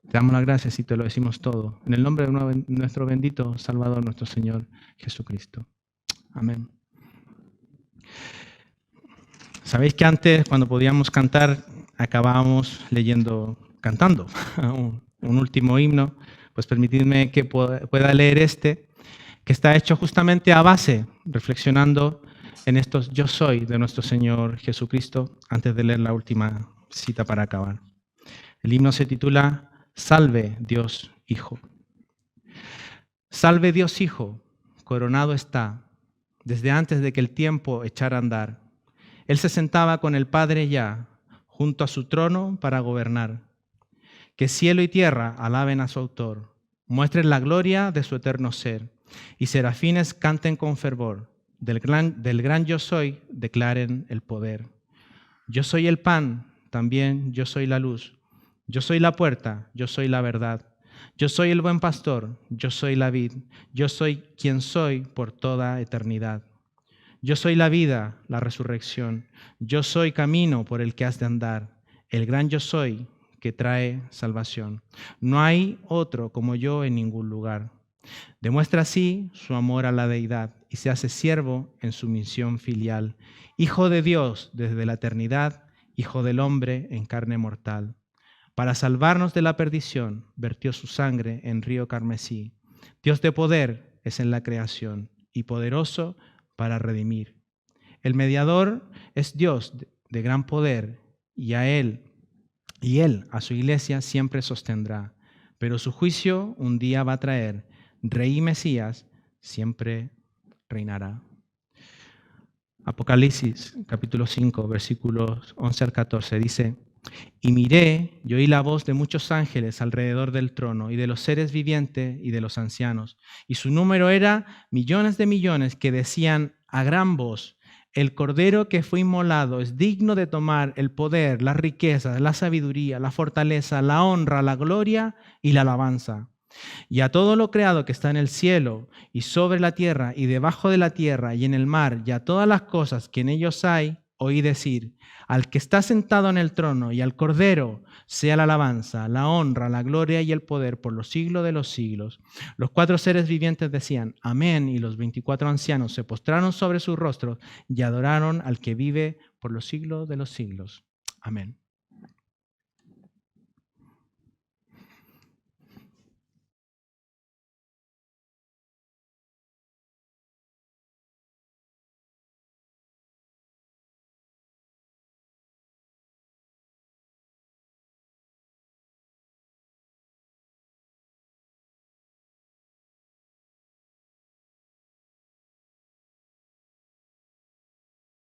Te damos las gracias y te lo decimos todo. En el nombre de nuestro bendito Salvador, nuestro Señor Jesucristo. Amén. Sabéis que antes, cuando podíamos cantar, acabábamos cantando un último himno. Pues permitidme que pueda leer este, que está hecho justamente a base, reflexionando en estos yo soy de nuestro Señor Jesucristo, antes de leer la última cita para acabar. El himno se titula Salve Dios Hijo. Salve Dios Hijo, coronado está, desde antes de que el tiempo echara a andar. Él se sentaba con el Padre ya, junto a su trono para gobernar. Que cielo y tierra alaben a su autor, muestren la gloria de su eterno ser, y serafines canten con fervor, del gran yo soy declaren el poder. Yo soy el pan, también yo soy la luz. Yo soy la puerta, yo soy la verdad. Yo soy el buen pastor, yo soy la vid. Yo soy quien soy por toda eternidad. Yo soy la vida, la resurrección. Yo soy camino por el que has de andar. El gran yo soy que trae salvación. No hay otro como yo en ningún lugar. Demuestra así su amor a la deidad y se hace siervo en su misión filial. Hijo de Dios desde la eternidad, hijo del hombre en carne mortal. Para salvarnos de la perdición, vertió su sangre en río carmesí. Dios de poder es en la creación y poderoso para redimir. El mediador es Dios de gran poder y Él a su iglesia siempre sostendrá. Pero su juicio un día va a traer. Rey y Mesías siempre reinará. Apocalipsis capítulo 5, versículos 11 al 14 dice: Y miré y oí la voz de muchos ángeles alrededor del trono y de los seres vivientes y de los ancianos. Y su número era millones de millones que decían a gran voz: el Cordero que fue inmolado es digno de tomar el poder, las riquezas, la sabiduría, la fortaleza, la honra, la gloria y la alabanza. Y a todo lo creado que está en el cielo y sobre la tierra y debajo de la tierra y en el mar y a todas las cosas que en ellos hay, oí decir: al que está sentado en el trono y al Cordero sea la alabanza, la honra, la gloria y el poder por los siglos de los siglos. Los 4 seres vivientes decían: amén, y los 24 ancianos se postraron sobre sus rostros y adoraron al que vive por los siglos de los siglos. Amén.